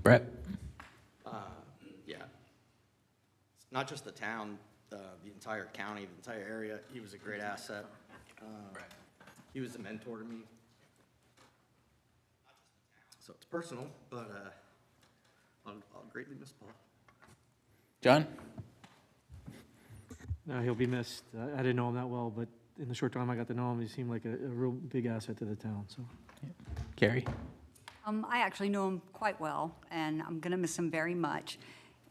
Brett? Yeah. Not just the town, the entire county, the entire area. He was a great asset. He was a mentor to me. So it's personal, but I'll greatly miss Paul. John? No, he'll be missed. I didn't know him that well, but in the short time I got to know him, he seemed like a real big asset to the town, so. Carrie? I actually know him quite well, and I'm going to miss him very much.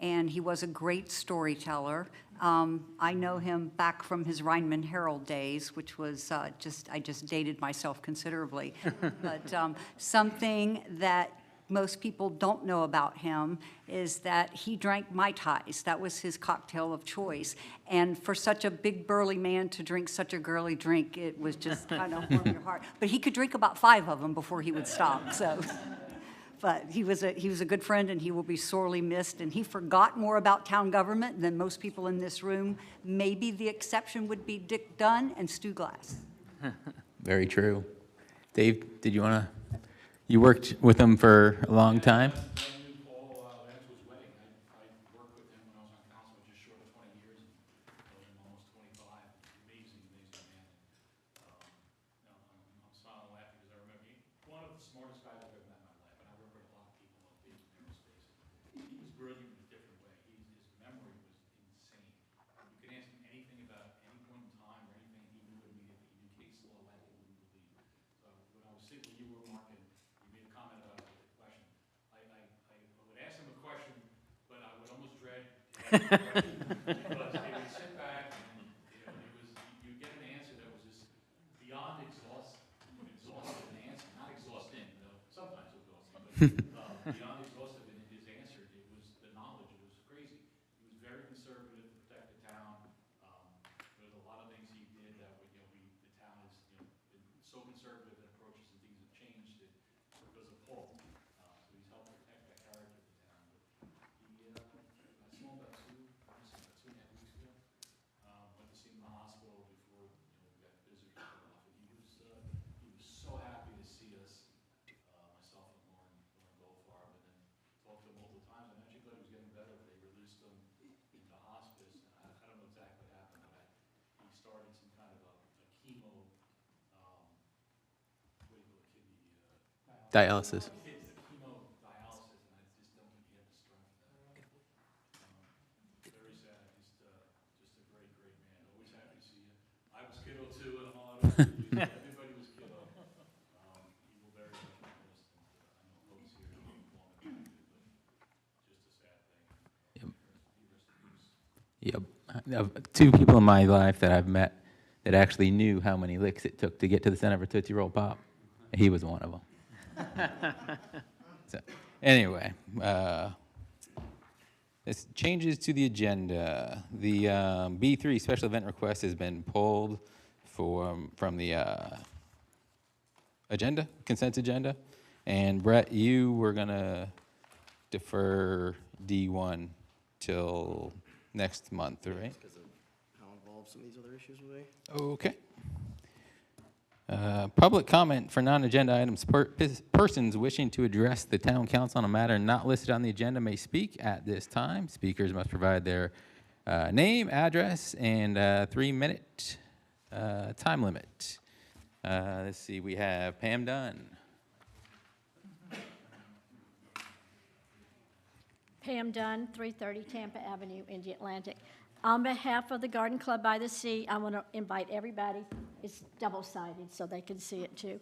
And he was a great storyteller. I know him back from his Rhineman Herald days, which was I just dated myself considerably. But something that most people don't know about him is that he drank Mai Tais. That was his cocktail of choice. And for such a big burly man to drink such a girly drink, it was just kind of warm your heart. But he could drink about 5 of them before he would stop. So, but he was a good friend, and he will be sorely missed. And he forgot more about town government than most people in this room. Maybe the exception would be Dick Dunn and Stu Glass. Very true. Dave, did you want to? You worked with him for a long time? I knew Paul after his wedding. I worked with him when I was on council just short of 20 years, and almost 25. Amazing man. I'm smiling laughing because I remember one of the smartest guys I've ever met in my life, and I work with a lot of people in aerospace. He was brilliant in a different way. His memory was insane. You could ask him anything about any point in time or anything, he knew immediately. He knew case law like you wouldn't believe. So when I was sitting when you were marking, you made a comment about the question. I would ask him a question, but I would almost dread asking the question because they would sit back and you get an answer that was just beyond exhaustive an answer, not exhausting, though sometimes exhausting, but beyond exhaustive in his answer. It was the knowledge. It was crazy. He was very conservative to protect the town. There's a lot of things he did that the town has been so conservative in approaches and things have changed it because of Paul. So he's helped protect that character of the town. But I saw him about 2.5 weeks ago. Went to see him in the hospital before we got visitors cut off, and he was so happy to see us, myself and Lauren Goldfarb, and then talked to him multiple times. I actually thought he was getting better, but they released him into hospice. And I don't know exactly what happened, but he started some kind of a chemo. What do you call it? Kidney Dialysis. Hemodialysis, and I just don't think he had the strength for that. Very sad. He's just a great man. Always happy to see you. I was kiddo too, and a lot of everybody was kiddo. He will very much be missed. And I know folks here don't want to be but just a sad thing. Yep. Two people in my life that I've met that actually knew how many licks it took to get to the center of a Tootsie Roll Pop. He was one of them. So, anyway, this changes to the agenda. The B3 special event request has been pulled from the agenda, consent agenda. And Brett, you were going to defer D1 till next month, right? Because of how involved some of these other issues will be. Okay. Public comment for non-agenda items. Persons wishing to address the town council on a matter not listed on the agenda may speak at this time. Speakers must provide their name, address, and 3-minute time limit. Let's see, we have Pam Dunn. Pam Dunn, 330 Tampa Avenue, Indialantic. On behalf of the Garden Club by the Sea, I want to invite everybody, it's double-sided so they can see it too,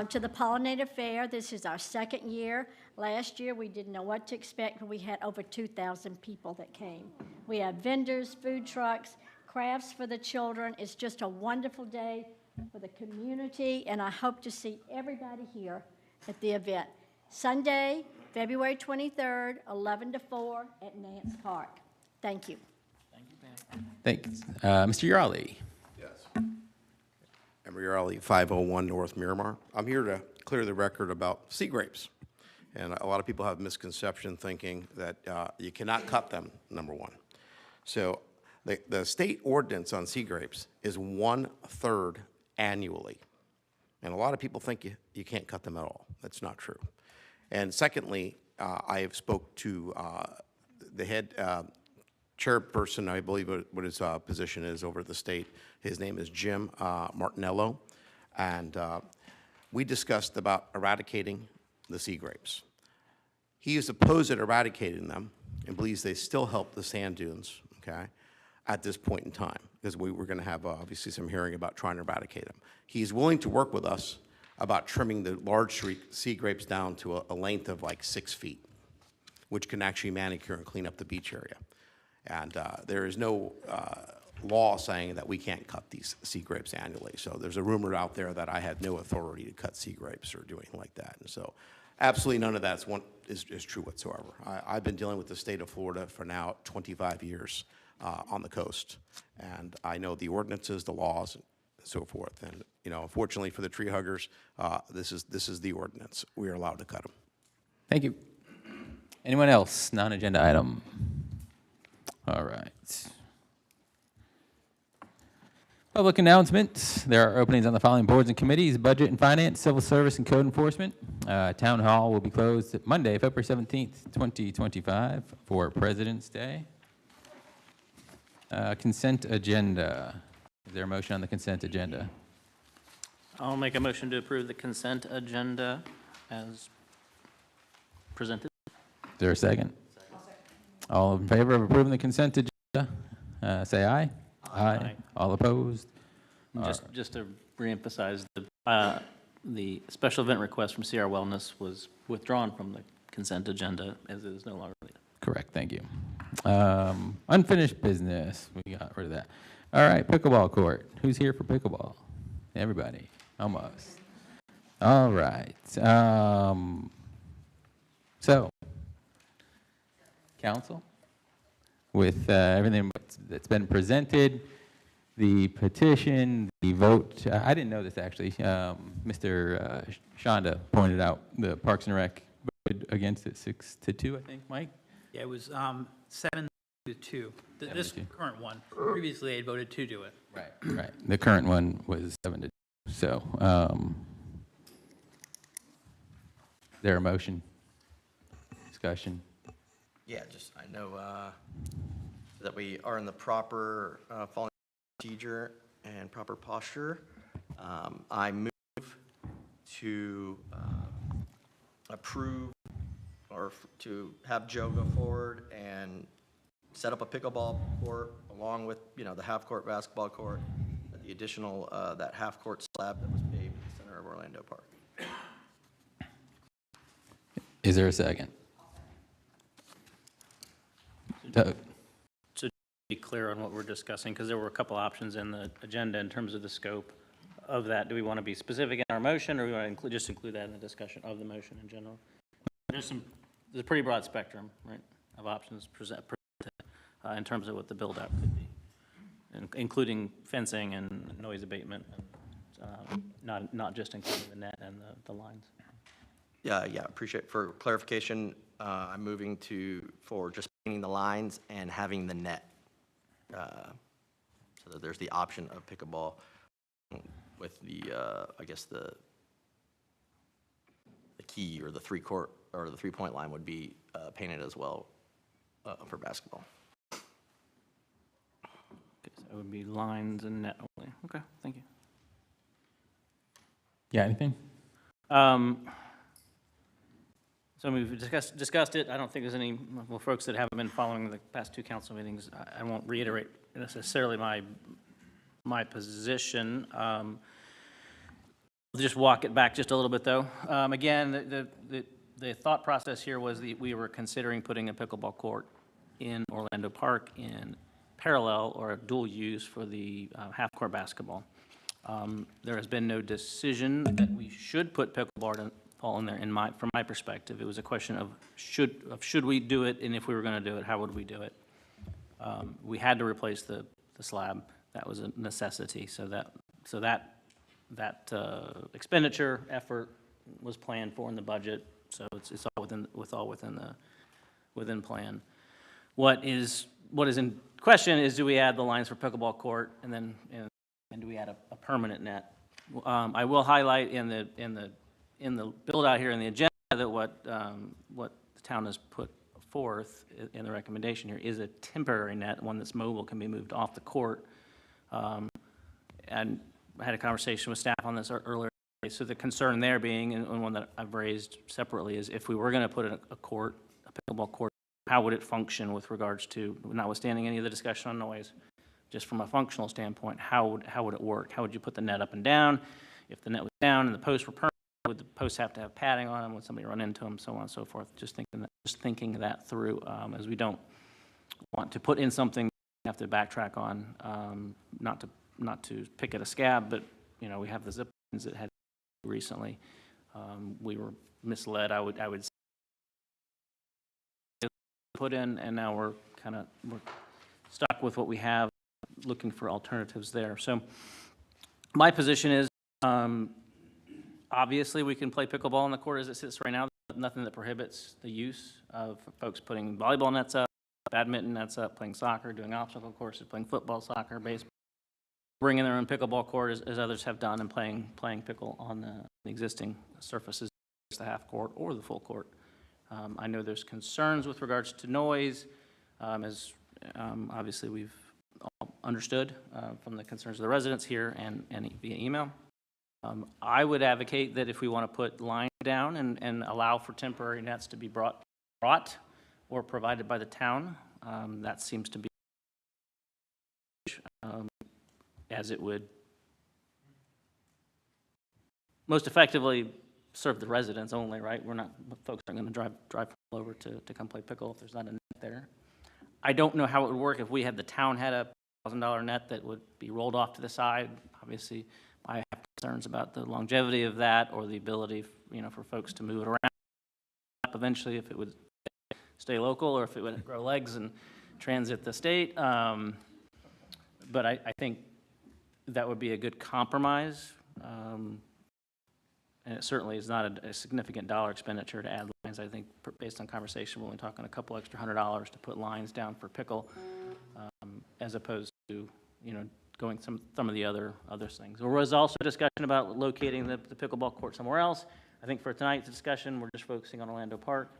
to the Pollinator Fair. This is our 2nd year. Last year we didn't know what to expect, but we had over 2,000 people that came. We have vendors, food trucks, crafts for the children. It's just a wonderful day for the community, and I hope to see everybody here at the event. Sunday, February 23rd, 11 to 4 at Nance Park. Thank you. Thanks. Mr. Yarley. Yes. Emery Yarley, 501 North Miramar. I'm here to clear the record about sea grapes. And a lot of people have misconception thinking that you cannot cut them, number one. So the state ordinance on sea grapes is 1/3 annually. And a lot of people think you can't cut them at all. That's not true. And secondly, I have spoke to the head chairperson, I believe what his position is over the state. His name is Jim Martinello, and we discussed about eradicating the sea grapes. He is opposed to eradicating them and believes they still help the sand dunes, okay, at this point in time, because we were going to have obviously some hearing about trying to eradicate them. He's willing to work with us about trimming the large sea grapes down to a length of like 6 feet, which can actually manicure and clean up the beach area. And there is no law saying that we can't cut these sea grapes annually. So there's a rumor out there that I had no authority to cut sea grapes or do anything like that. And so absolutely none of that is true whatsoever. I've been dealing with the state of Florida for now 25 years on the coast. And I know the ordinances, the laws, and so forth. And, you know, unfortunately for the tree huggers, this is the ordinance. We are allowed to cut them. Thank you. Anyone else? Non-agenda item. All right. Public announcements. There are openings on the following boards and committees: Budget and Finance, Civil Service and Code Enforcement. Town Hall will be closed Monday, February 17th, 2025 for President's Day. Consent agenda. Is there a motion on the consent agenda? I'll make a motion to approve the consent agenda as presented. Is there a second? All in favor of approving the consent agenda, say aye. Aye. All opposed? Just to reemphasize, the special event request from CR Wellness was withdrawn from the consent agenda as it is no longer needed. Correct, thank you. Unfinished business, we got rid of that. All right, pickleball court. Who's here for pickleball? Everybody, almost. All right. So, council, with everything that's been presented, the petition, the vote, I didn't know this actually. Mr. Shonda pointed out the Parks and Rec voted against it 6-2, I think, Mike? Yeah, it was 7-2. This 7-2. current one, previously they voted 2 to it. Right. The current one was 7-2. So, is there a motion? Discussion? Yeah, just, I know that we are in the proper following procedure and proper posture. I move to approve or to have Joe go forward and set up a pickleball court along with, you know, the half-court basketball court, the additional, that half-court slab that was paved in the center of Orlando Park. Is there a second? Doug? So to be clear on what we're discussing, because there were a couple options in the agenda in terms of the scope of that. Do we want to be specific in our motion, or do we want to just include that in the discussion of the motion in general? There's a pretty broad spectrum, right, of options presented in terms of what the build-out could be, including fencing and noise abatement, and not just including the net and the lines. Yeah, appreciate for clarification. I'm moving for just painting the lines and having the net, so that there's the option of pickleball with the, I guess the key or the three-court or the three-point line would be painted as well for basketball. Okay, so it would be lines and net only. Okay, thank you. Yeah, anything? So we've discussed it. I don't think there's any, well, folks that haven't been following the past 2 council meetings, I won't reiterate necessarily my position. I'll just walk it back just a little bit, though. Again, the thought process here was that we were considering putting a pickleball court in Orlando Park in parallel or a dual use for the half-court basketball. There has been no decision that we should put pickleball in there. From my perspective, it was a question of should we do it, and if we were going to do it, how would we do it? We had to replace the slab. That was a necessity. So that expenditure effort was planned for in the budget. So it's all within plan. What is in question is, do we add the lines for pickleball court, and do we add a permanent net? I will highlight in the build out here in the agenda that what the town has put forth in the recommendation here is a temporary net, one that's mobile, can be moved off the court. And I had a conversation with staff on this earlier. So the concern there being, and one that I've raised separately, is if we were going to put a court, a pickleball court, how would it function with regards to, notwithstanding any of the discussion on noise, just from a functional standpoint, how would it work? How would you put the net up and down? If the net was down and the posts were permanent, would the posts have to have padding on them? Would somebody run into them? So on and so forth. Just thinking that through, as we don't want to put in something we have to backtrack on, not to pick at a scab, but we have the zip lines that had recently. We were misled, I would say, put in, and now we're stuck with what we have, looking for alternatives there. So my position is, obviously we can play pickleball on the court as it sits right now. There's nothing that prohibits the use of folks putting volleyball nets up, badminton nets up, playing soccer, doing obstacle courses, playing football, soccer, baseball, bringing their own pickleball court as others have done, and playing pickle on the existing surfaces, the half court or the full court. I know there's concerns with regards to noise, as obviously we've all understood from the concerns of the residents here and via email. I would advocate that if we want to put lines down and allow for temporary nets to be brought or provided by the town, that seems to be as it would most effectively serve the residents only, right? Folks aren't going to drive over to come play pickle if there's not a net there. I don't know how it would work if the town had a $1,000 net that would be rolled off to the side. Obviously, I have concerns about the longevity of that, or the ability, for folks to move it around eventually, if it would stay local or if it would grow legs and transit the state. But I think that would be a good compromise. And it certainly is not a significant dollar expenditure to add lines. I think based on conversation, we're only talking a couple extra $100 to put lines down for pickle, as opposed to, going some of the other things. There was also discussion about locating the pickleball court somewhere else. I think for tonight's discussion, we're just focusing on Orlando Park.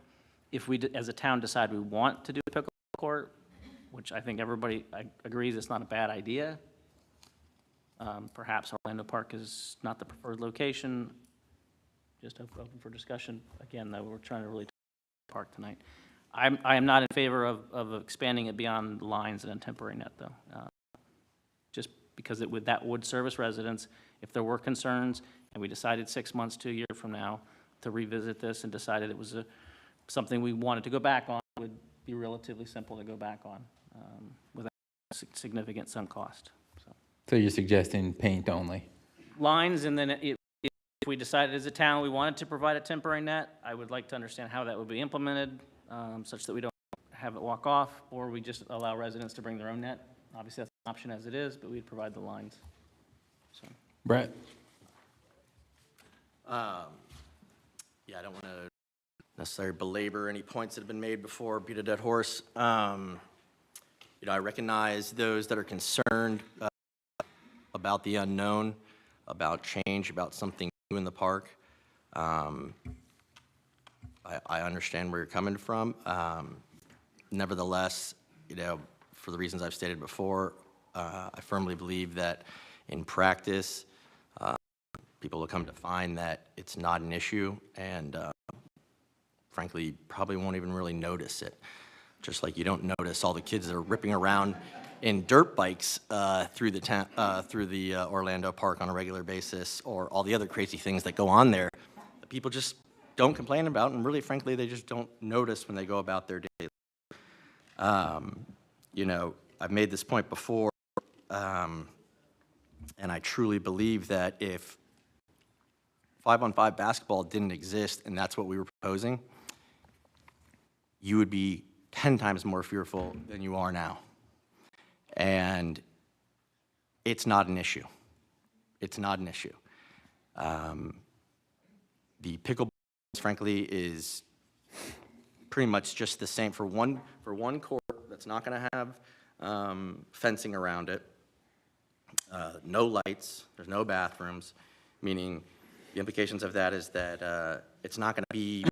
If we, as a town, decide we want to do a pickleball court, which I think everybody agrees it's not a bad idea, perhaps Orlando Park is not the preferred location. Just open for discussion. Again, though, we're trying to really talk about park tonight. I am not in favor of expanding it beyond the lines and a temporary net, though. Just because that would service residents. If there were concerns and we decided 6 months to a year from now to revisit this and decided it was something we wanted to go back on, it would be relatively simple to go back on without significant sunk cost. So you're suggesting paint only? Lines, and then if we decided as a town we wanted to provide a temporary net, I would like to understand how that would be implemented, such that we don't have it walk off, or we just allow residents to bring their own net. Obviously, that's an option as it is, but we'd provide the lines. So. Brett? Yeah, I don't want to necessarily belabor any points that have been made before, beat a dead horse. I recognize those that are concerned about the unknown, about change, about something new in the park. I understand where you're coming from. Nevertheless, for the reasons I've stated before, I firmly believe that in practice, people will come to find that it's not an issue, and frankly, probably won't even really notice it. Just like you don't notice all the kids that are ripping around in dirt bikes through the Orlando Park on a regular basis, or all the other crazy things that go on there that people just don't complain about, and really, frankly, they just don't notice when they go about their daily life. I've made this point before, and I truly believe that if 5-on-5 basketball didn't exist and that's what we were proposing, you would be 10 times more fearful than you are now. And it's not an issue. It's not an issue. The pickleball, frankly, is pretty much just the same for one court that's not going to have fencing around it, no lights, there's no bathrooms, meaning the implications of that is that it's not going to be,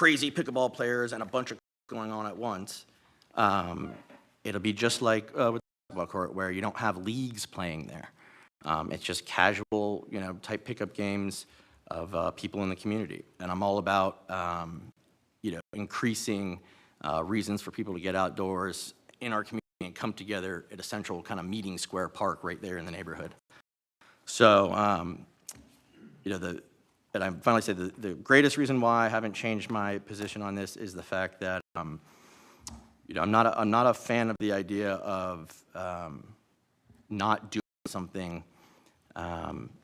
crazy pickleball players and a bunch of going on at once. It'll be just like with the basketball court where you don't have leagues playing there. It's just casual, type pickup games of people in the community. And I'm all about, increasing reasons for people to get outdoors in our community and come together at a central kind of meeting square park right there in the neighborhood. So, and I finally said the greatest reason why I haven't changed my position on this is the fact that, I'm not a fan of the idea of not doing something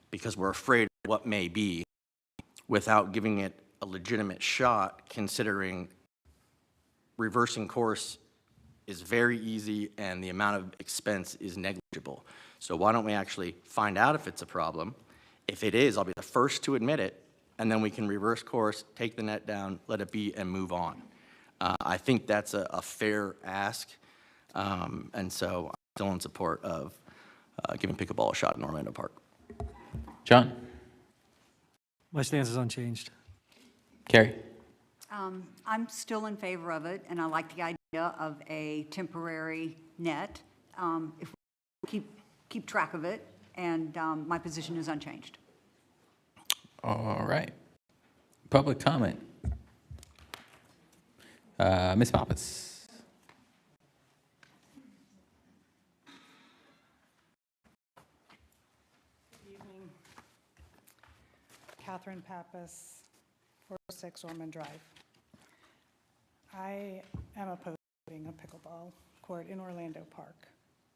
because we're afraid of what may be without giving it a legitimate shot, considering reversing course is very easy and the amount of expense is negligible. So why don't we actually find out if it's a problem? If it is, I'll be the first to admit it, and then we can reverse course, take the net down, let it be, and move on. I think that's a fair ask, and so I'm still in support of giving pickleball a shot in Orlando Park. John? My stance is unchanged. Carrie? I'm still in favor of it, and I like the idea of a temporary net. If we keep track of it, and my position is unchanged. All right. Public comment. Ms. Pappas. Good evening. Catherine Pappas, 406 Ormond Drive. I am opposed to putting a pickleball court in Orlando Park.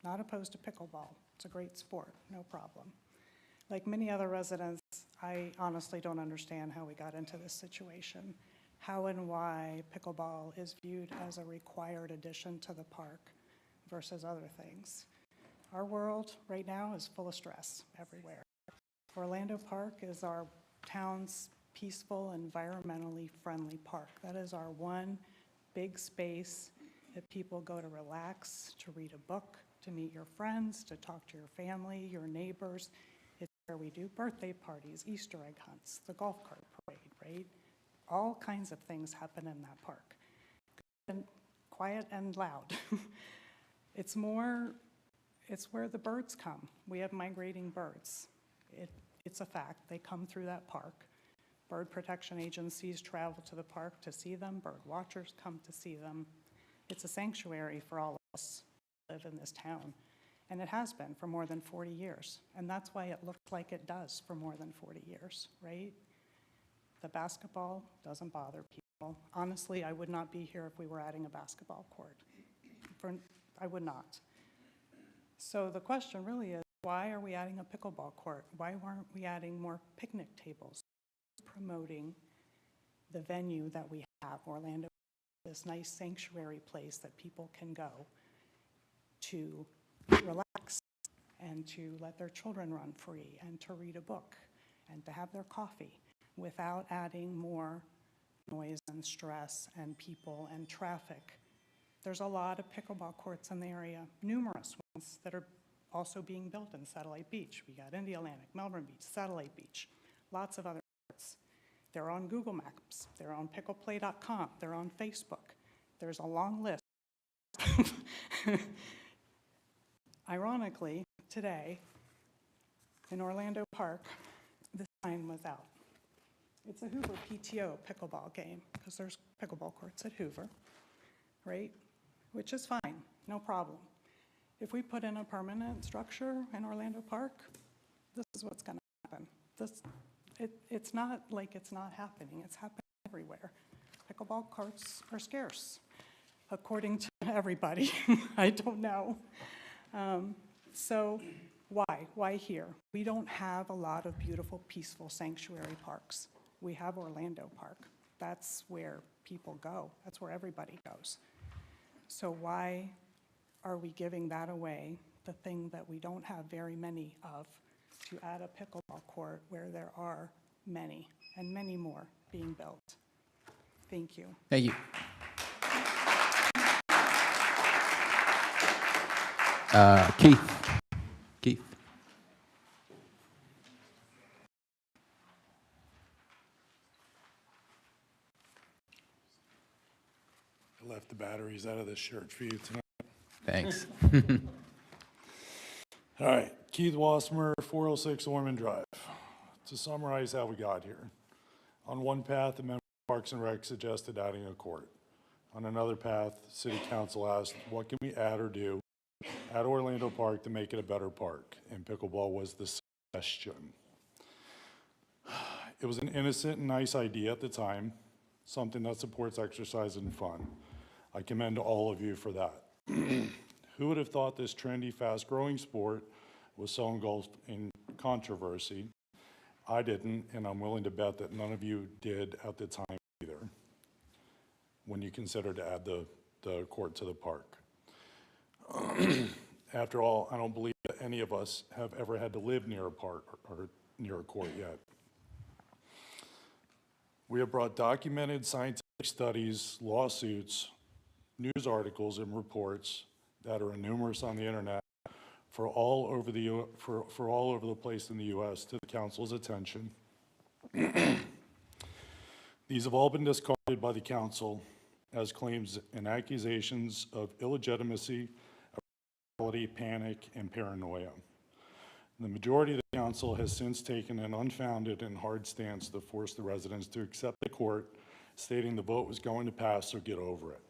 Not opposed to pickleball. It's a great sport, no problem. Like many other residents, I honestly don't understand how we got into this situation, how and why pickleball is viewed as a required addition to the park versus other things. Our world right now is full of stress everywhere. Orlando Park is our town's peaceful, environmentally friendly park. That is our one big space that people go to relax, to read a book, to meet your friends, to talk to your family, your neighbors. It's where we do birthday parties, Easter egg hunts, the golf cart parade, right? All kinds of things happen in that park. And quiet and loud. It's where the birds come. We have migrating birds. It's a fact. They come through that park. Bird protection agencies travel to the park to see them. Bird watchers come to see them. It's a sanctuary for all of us who live in this town. And it has been for more than 40 years. And that's why it looks like it does for more than 40 years, right? The basketball doesn't bother people. Honestly, I would not be here if we were adding a basketball court. I would not. So the question really is, why are we adding a pickleball court? Why weren't we adding more picnic tables? Promoting the venue that we have, Orlando, this nice sanctuary place that people can go to relax and to let their children run free and to read a book and to have their coffee without adding more noise and stress and people and traffic. There's a lot of pickleball courts in the area, numerous ones that are also being built in Satellite Beach. We got Indialantic, Melbourne Beach, Satellite Beach, lots of other courts. They're on Google Maps, they're on pickleplay.com, they're on Facebook. There's a long list. Ironically, today, in Orlando Park, the sign was out. It's a Hoover PTO pickleball game, because there's pickleball courts at Hoover, right? Which is fine, no problem. If we put in a permanent structure in Orlando Park, this is what's gonna happen. It's not like it's not happening, it's happening everywhere. Pickleball courts are scarce, according to everybody. I don't know. So why here? We don't have a lot of beautiful, peaceful sanctuary parks. We have Orlando Park. That's where people go. That's where everybody goes. So why are we giving that away, the thing that we don't have very many of, to add a pickleball court where there are many and many more being built? Thank you. Thank you. Keith. I left the batteries out of this shirt for you tonight. Thanks. All right, Keith Wassemer, 406 Ormond Drive. To summarize how we got here. On one path, the member of Parks and Rec suggested adding a court. On another path, City Council asked, what can we add or do at Orlando Park to make it a better park? And pickleball was the suggestion. It was an innocent and nice idea at the time, something that supports exercise and fun. I commend all of you for that. Who would have thought this trendy, fast-growing sport was so engulfed in controversy? I didn't, and I'm willing to bet that none of you did at the time either, when you considered to add the court to the park. After all, I don't believe that any of us have ever had to live near a park or near a court yet. We have brought documented scientific studies, lawsuits, news articles, and reports that are numerous on the internet for all over the place in the U.S. to the council's attention. These have all been discarded by the council as claims and accusations of illegitimacy, panic, and paranoia. The majority of the council has since taken an unfounded and hard stance to force the residents to accept the court, stating the vote was going to pass, so get over it.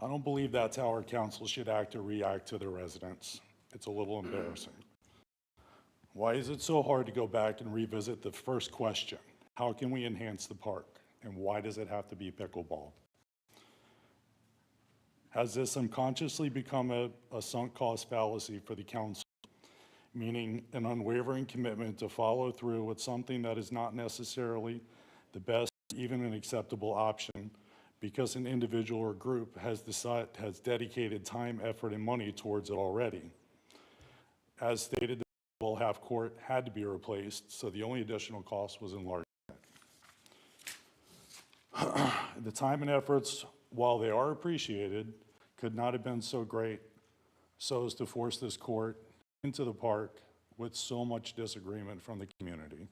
I don't believe that's how our council should act or react to the residents. It's a little embarrassing. Why is it so hard to go back and revisit the first question? How can we enhance the park? And why does it have to be pickleball? Has this unconsciously become a sunk cost fallacy for the council, meaning an unwavering commitment to follow through with something that is not necessarily the best, even an acceptable option, because an individual or group has dedicated time, effort, and money towards it already? As stated, the pickleball half court had to be replaced, so the only additional cost was enlargement. The time and efforts, while they are appreciated, could not have been so great so as to force this court into the park with so much disagreement from the community.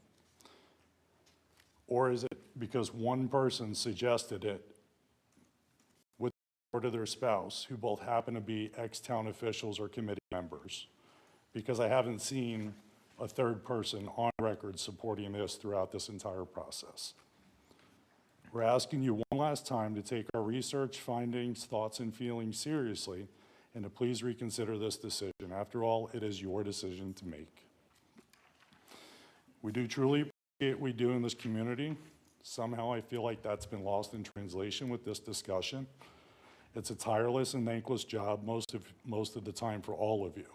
Or is it because one person suggested it with the support of their spouse, who both happen to be ex-town officials or committee members? Because I haven't seen a third person on record supporting this throughout this entire process. We're asking you one last time to take our research, findings, thoughts, and feelings seriously, and to please reconsider this decision. After all, it is your decision to make. We do truly appreciate what we do in this community. Somehow I feel like that's been lost in translation with this discussion. It's a tireless and thankless job most of the time for all of you.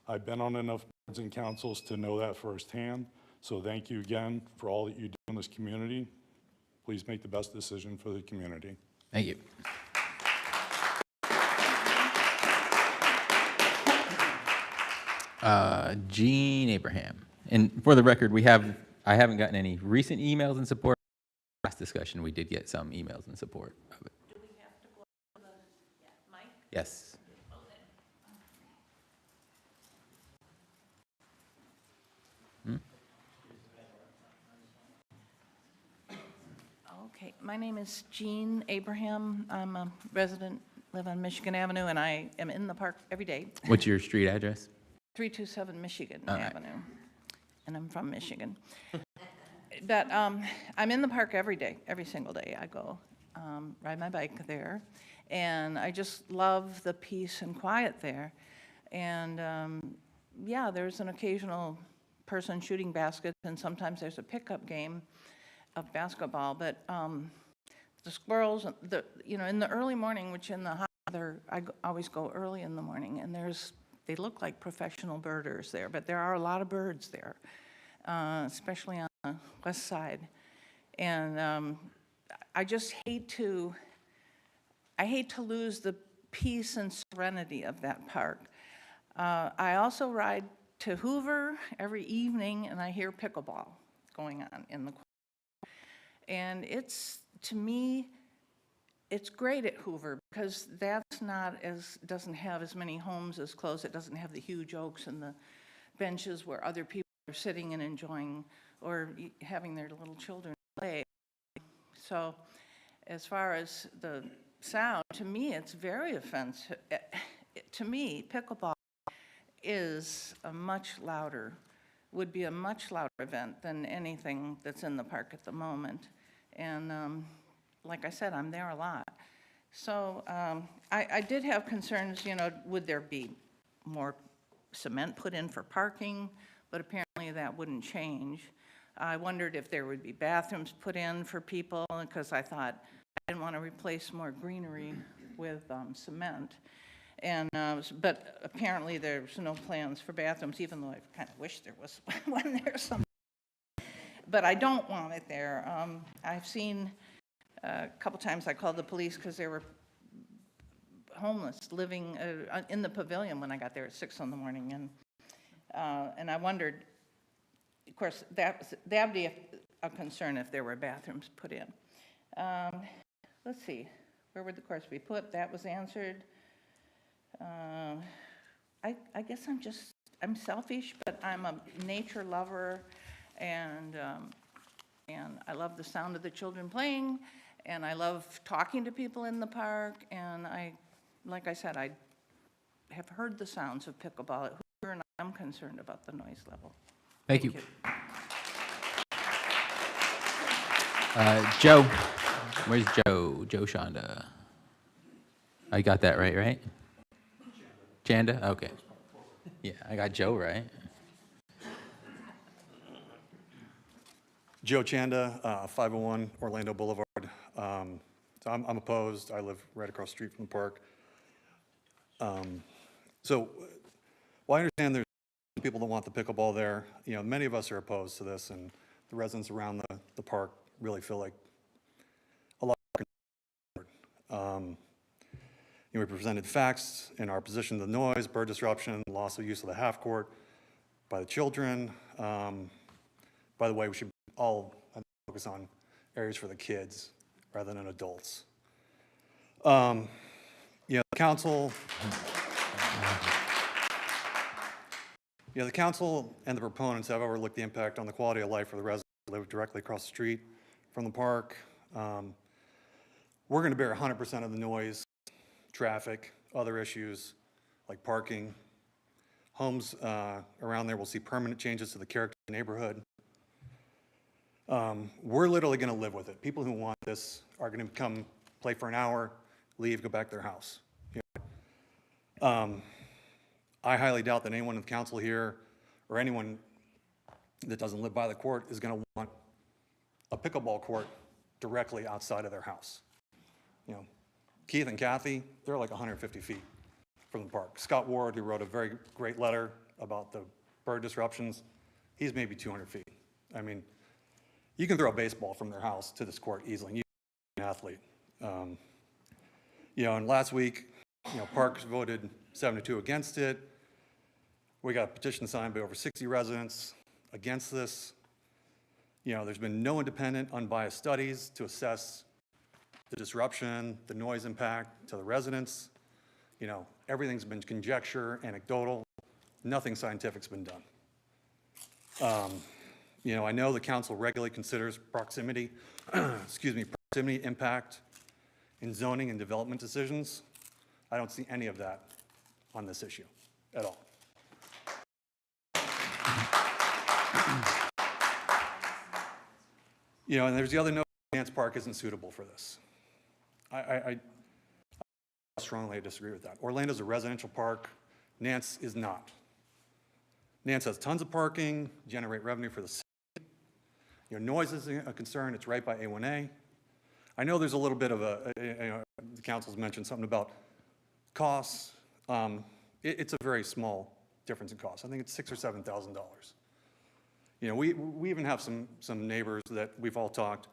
I've been on enough boards and councils to know that firsthand, so thank you again for all that you do in this community. Please make the best decision for the community. Thank you. Gene Abraham. And for the record, I haven't gotten any recent emails in support. Last discussion, we did get some emails in support of it. Do we have to go to the mic? Yes. Okay, my name is Jean Abraham. I'm a resident, live on Michigan Avenue, and I am in the park every day. What's your street address? 327 Michigan All right. Avenue, and I'm from Michigan. But I'm in the park every day, every single day. I go ride my bike there, and I just love the peace and quiet there. And yeah, there's an occasional person shooting baskets, and sometimes there's a pickup game of basketball. But the squirrels, in the early morning, which in the hot weather, always go early in the morning, and they look like professional birders there, but there are a lot of birds there, especially on the west side. And I just hate to lose the peace and serenity of that park. I also ride to Hoover every evening, and I hear pickleball going on in the corner. And to me, it's great at Hoover because doesn't have as many homes as close. It doesn't have the huge oaks and the benches where other people are sitting and enjoying or having their little children play. So as far as the sound, to me, it's very offensive. To me, pickleball is a much louder, would be a much louder event than anything that's in the park at the moment. And like I said, I'm there a lot. So I did have concerns, you know, would there be more cement put in for parking? But apparently that wouldn't change. I wondered if there would be bathrooms put in for people, because I thought I didn't want to replace more greenery with cement. And, but apparently there's no plans for bathrooms, even though I kind of wish there was one there somewhere. But I don't want it there. I've seen a couple times I called the police because there were homeless living in the pavilion when I got there at 6 in the morning. And I wondered, of course, that would be a concern if there were bathrooms put in. Let's see, where would the course be put? That was answered. I guess I'm selfish, but I'm a nature lover, and I love the sound of the children playing, and I love talking to people in the park, and like I said, I have heard the sounds of pickleball at Hoover, and I'm concerned about the noise level. Thank you. Joe, where's Joe? Joe Shonda. I got that right? Chanda? Okay. Yeah, I got Joe right. Joe Chanda, 501 Orlando Boulevard. So I'm opposed. I live right across the street from the park. So, well, I understand there's people that want the pickleball there. You know, many of us are opposed to this, and the residents around the park really feel like a lot of you know, we presented facts in our position to the noise, bird disruption, loss of use of the half court by the children. By the way, we should all focus on areas for the kids rather than adults. You know, the council and the proponents have overlooked the impact on the quality of life for the residents who live directly across the street from the park. We're going to bear 100% of the noise, traffic, other issues like parking. Homes around there will see permanent changes to the character of the neighborhood. We're literally going to live with it. People who want this are going to come play for an hour, leave, go back to their house. You know? I highly doubt that anyone in the council here or anyone that doesn't live by the court is going to want a pickleball court directly outside of their house. You know, Keith and Kathy, they're like 150 feet from the park. Scott Ward, who wrote a very great letter about the bird disruptions, he's maybe 200 feet. I mean, you can throw a baseball from their house to this court easily. You're an athlete. You know, and last week, you know, Parks voted 7-2 against it. We got a petition signed by over 60 residents against this. You know, there's been no independent, unbiased studies to assess the disruption, the noise impact to the residents. You know, everything's been conjecture, anecdotal. Nothing scientific's been done. You know, I know the council regularly considers proximity, proximity impact in zoning and development decisions. I don't see any of that on this issue at all. You know, and there's the other note, Nance Park isn't suitable for this. I strongly disagree with that. Orlando's a residential park. Nance is not. Nance has tons of parking, generate revenue for the city. You know, noise is a concern. It's right by A1A. I know there's a little bit of the council's mentioned something about costs. It's a very small difference in cost. I think it's $6,000 or $7,000. You know, we even have some neighbors that we've all talked.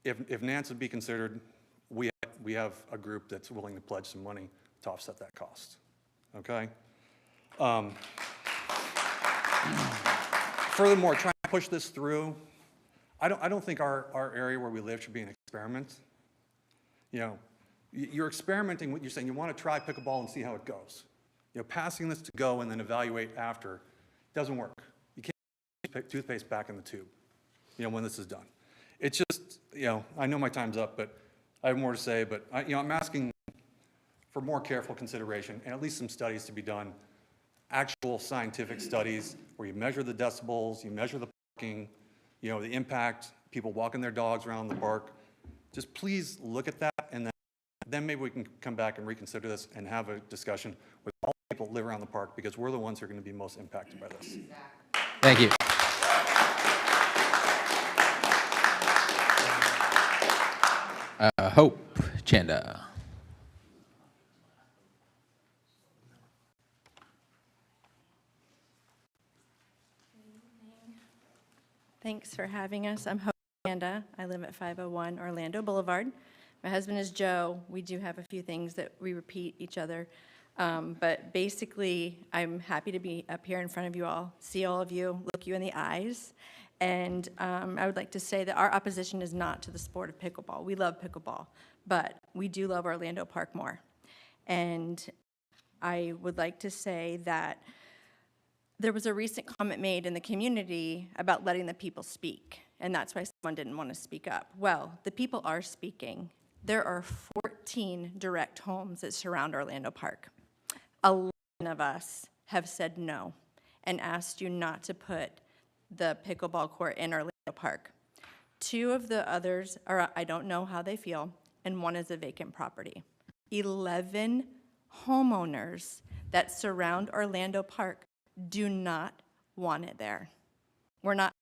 If Nance would be considered, we have a group that's willing to pledge some money to offset that cost. Okay. Furthermore, trying to push this through, I don't think our area where we live should be an experiment. You know, you're experimenting with, you're saying you want to try pickleball and see how it goes. You know, passing this to go and then evaluate after doesn't work. You can't put toothpaste back in the tube, you know, when this is done. It's just, you know, I know my time's up, but I have more to say, but I'm asking for more careful consideration and at least some studies to be done, actual scientific studies where you measure the decibels, you measure the parking, the impact, people walking their dogs around the park. Just please look at that, and then maybe we can come back and reconsider this and have a discussion with all the people that live around the park, because we're the ones who are going to be most impacted by this. Thank you. Hope Chanda. Thanks for having us. I'm Hope Chanda. I live at 501 Orlando Boulevard. My husband is Joe. We do have a few things that we repeat each other. But basically, I'm happy to be up here in front of you all, see all of you, look you in the eyes. And I would like to say that our opposition is not to the sport of pickleball. We love pickleball, but we do love Orlando Park more. And I would like to say that there was a recent comment made in the community about letting the people speak, and that's why someone didn't want to speak up. Well, the people are speaking. There are 14 direct homes that surround Orlando Park. 11 of us have said no and asked you not to put the pickleball court in Orlando Park. 2 of the others are, I don't know how they feel, and 1 is a vacant property. 11 homeowners that surround Orlando Park do not want it there. We're not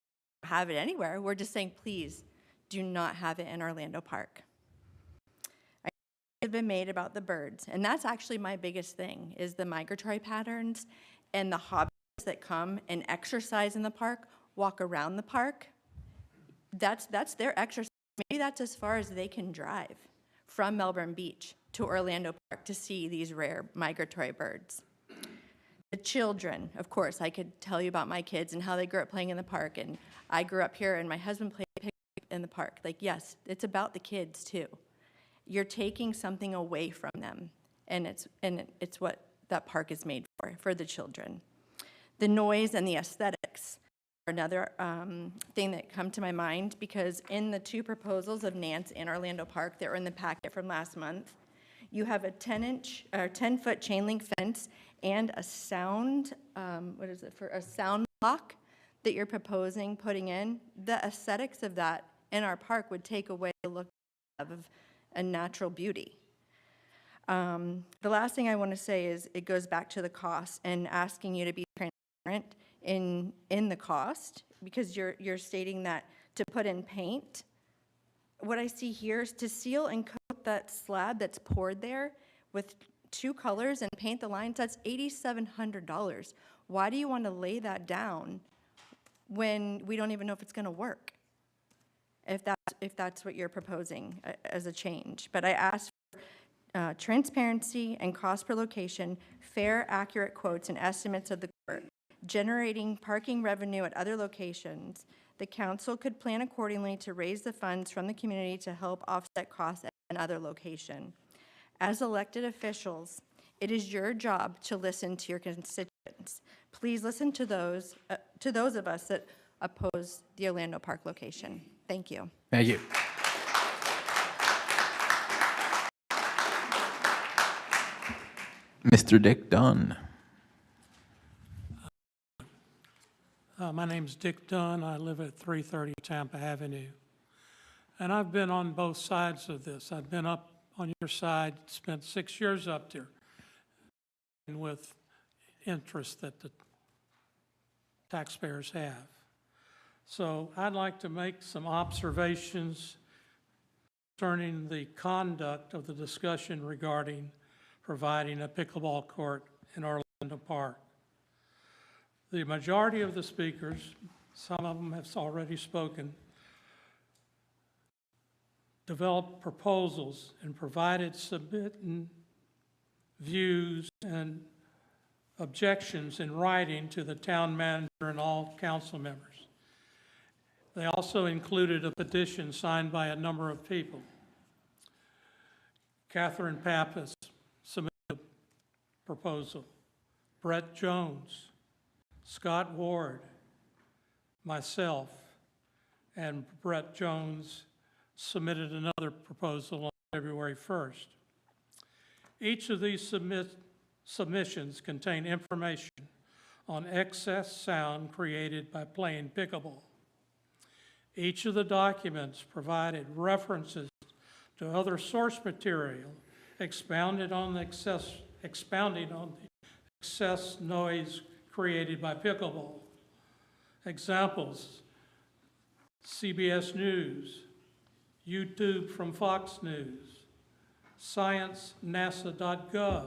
have it anywhere. We're just saying, please do not have it in Orlando Park. Have been made about the birds, and that's actually my biggest thing, is the migratory patterns and the hobbits that come and exercise in the park, walk around the park. That's their exercise. Maybe that's as far as they can drive from Melbourne Beach to Orlando Park to see these rare migratory birds. The children, of course, I could tell you about my kids and how they grew up playing in the park, and I grew up here and my husband played in the park. Like, yes, it's about the kids too. You're taking something away from them, and it's what that park is made for the children. The noise and the aesthetics are another thing that come to my mind, because in the 2 proposals of Nance and Orlando Park that were in the packet from last month, you have a 10-foot chain link fence and a sound, a sound block that you're proposing putting in. The aesthetics of that in our park would take away the look of a natural beauty. The last thing I want to say is it goes back to the cost and asking you to be transparent in the cost, because you're stating that to put in paint. What I see here is to seal and coat that slab that's poured there with 2 colors and paint the lines. That's $8,700. Why do you want to lay that down when we don't even know if it's going to work? If that's what you're proposing as a change. But I asked for transparency and cost per location, fair, accurate quotes and estimates of the court, generating parking revenue at other locations. The council could plan accordingly to raise the funds from the community to help offset costs at another location. As elected officials, it is your job to listen to your constituents. Please listen to those of us that oppose the Orlando Park location. Thank you. Thank you. Mr. Dick Dunn. My name's Dick Dunn. I live at 330 Tampa Avenue. And I've been on both sides of this. I've been up on your side, spent 6 years up there, and with interest that the taxpayers have. So I'd like to make some observations concerning the conduct of the discussion regarding providing a pickleball court in Orlando Park. The majority of the speakers, some of them have already spoken, developed proposals and provided submitting views and objections in writing to the town manager and all council members. They also included a petition signed by a number of people. Catherine Pappas submitted a proposal. Brett Jones, Scott Ward, myself, and Brett Jones submitted another proposal on February 1st. Each of these submissions contain information on excess sound created by playing pickleball. Each of the documents provided references to other source material expounding on the excess noise created by pickleball. Examples: CBS News, YouTube from Fox News, ScienceNasa.gov,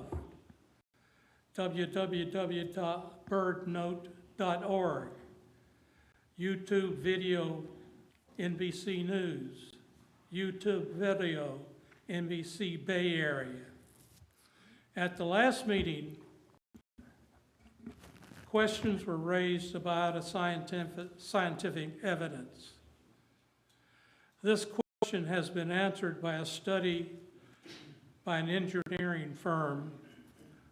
www.birdnote.org, YouTube video NBC News, YouTube video NBC Bay Area. At the last meeting, questions were raised about a scientific evidence. This question has been answered by a study by an engineering firm,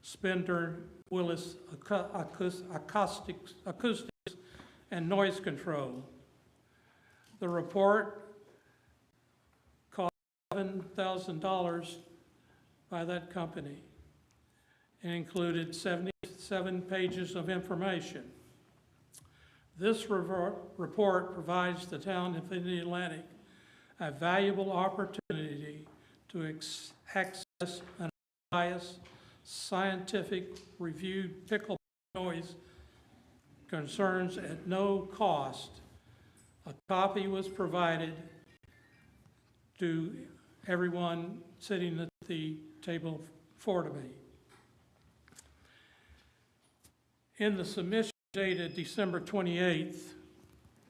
Spender Willis Acoustics and Noise Control. The report cost $11,000 by that company and included 77 pages of information. This report provides the town of Indialantic a valuable opportunity to access an unbiased, scientific reviewed pickleball noise concerns at no cost. A copy was provided to everyone sitting at the table before me. In the submission dated December 28th,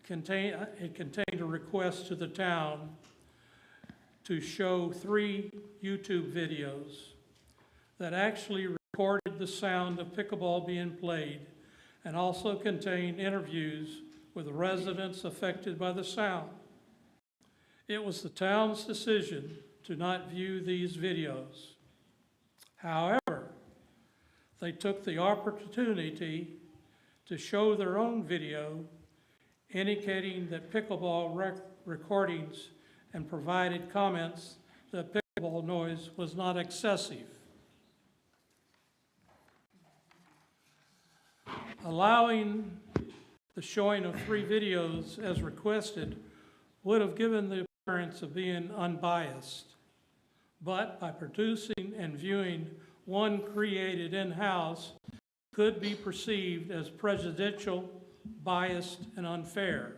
it contained a request to the town to show 3 YouTube videos that actually recorded the sound of pickleball being played and also contained interviews with residents affected by the sound. It was the town's decision to not view these videos. However, they took the opportunity to show their own video indicating that pickleball recordings and provided comments that pickleball noise was not excessive. Allowing the showing of 3 videos as requested would have given the appearance of being unbiased, but by producing and viewing one created in-house could be perceived as prejudicial, biased, and unfair.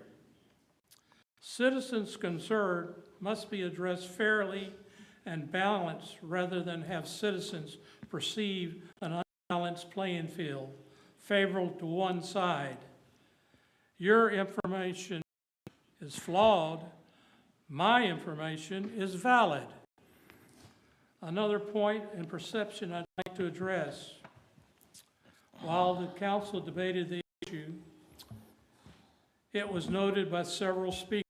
Citizens' concern must be addressed fairly and balanced rather than have citizens perceive an unbalanced playing field, favorable to one side. Your information is flawed. My information is valid. Another point and perception I'd like to address. While the council debated the issue, it was noted by several speakers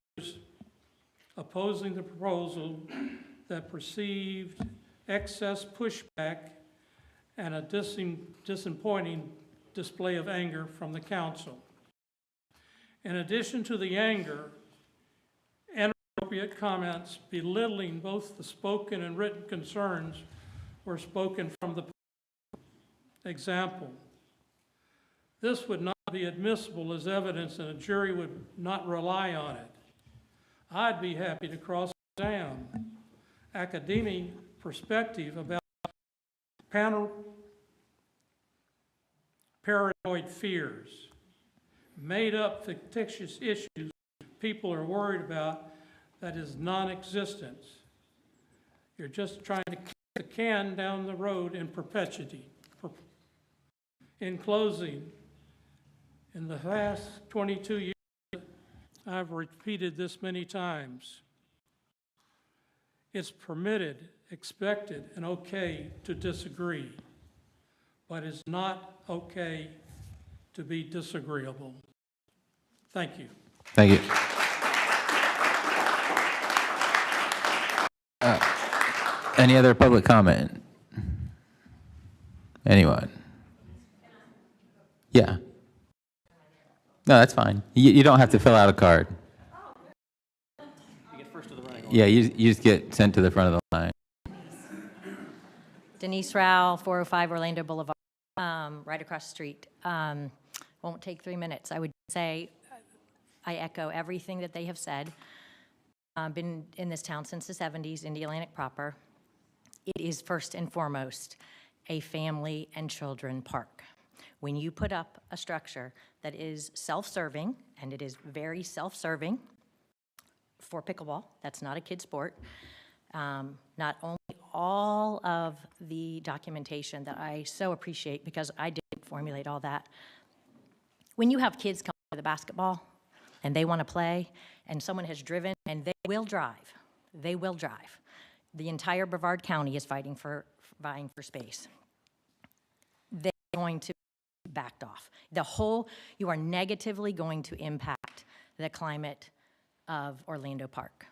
opposing the proposal that perceived excess pushback and a disappointing display of anger from the council. In addition to the anger, inappropriate comments belittling both the spoken and written concerns were spoken from the public. Example: this would not be admissible as evidence and a jury would not rely on it. I'd be happy to cross-examine academic perspective about paranoid fears, made-up fictitious issues people are worried about that is non-existent. You're just trying to kick the can down the road in perpetuity. In closing, in the past 22 years, I've repeated this many times. It's permitted, expected, and okay to disagree, but it's not okay to be disagreeable. Thank you. Thank you. Any other public comment? Anyone? Yeah. No, that's fine. You don't have to fill out a card. You get first to the running order. Yeah, you just get sent to the front of the line. Denise Rao, 405 Orlando Boulevard, right across the street. Won't take 3 minutes. I would say I echo everything that they have said. Been in this town since the 70s, Indialantic proper. It is first and foremost a family and children park. When you put up a structure that is self-serving, and it is very self-serving for pickleball, that's not a kid sport, not only all of the documentation that I so appreciate, because I didn't formulate all that. When you have kids come with a basketball and they want to play, and someone has driven, and they will drive, the entire Brevard County is vying for space. They're going to be backed off. You are negatively going to impact the climate of Orlando Park,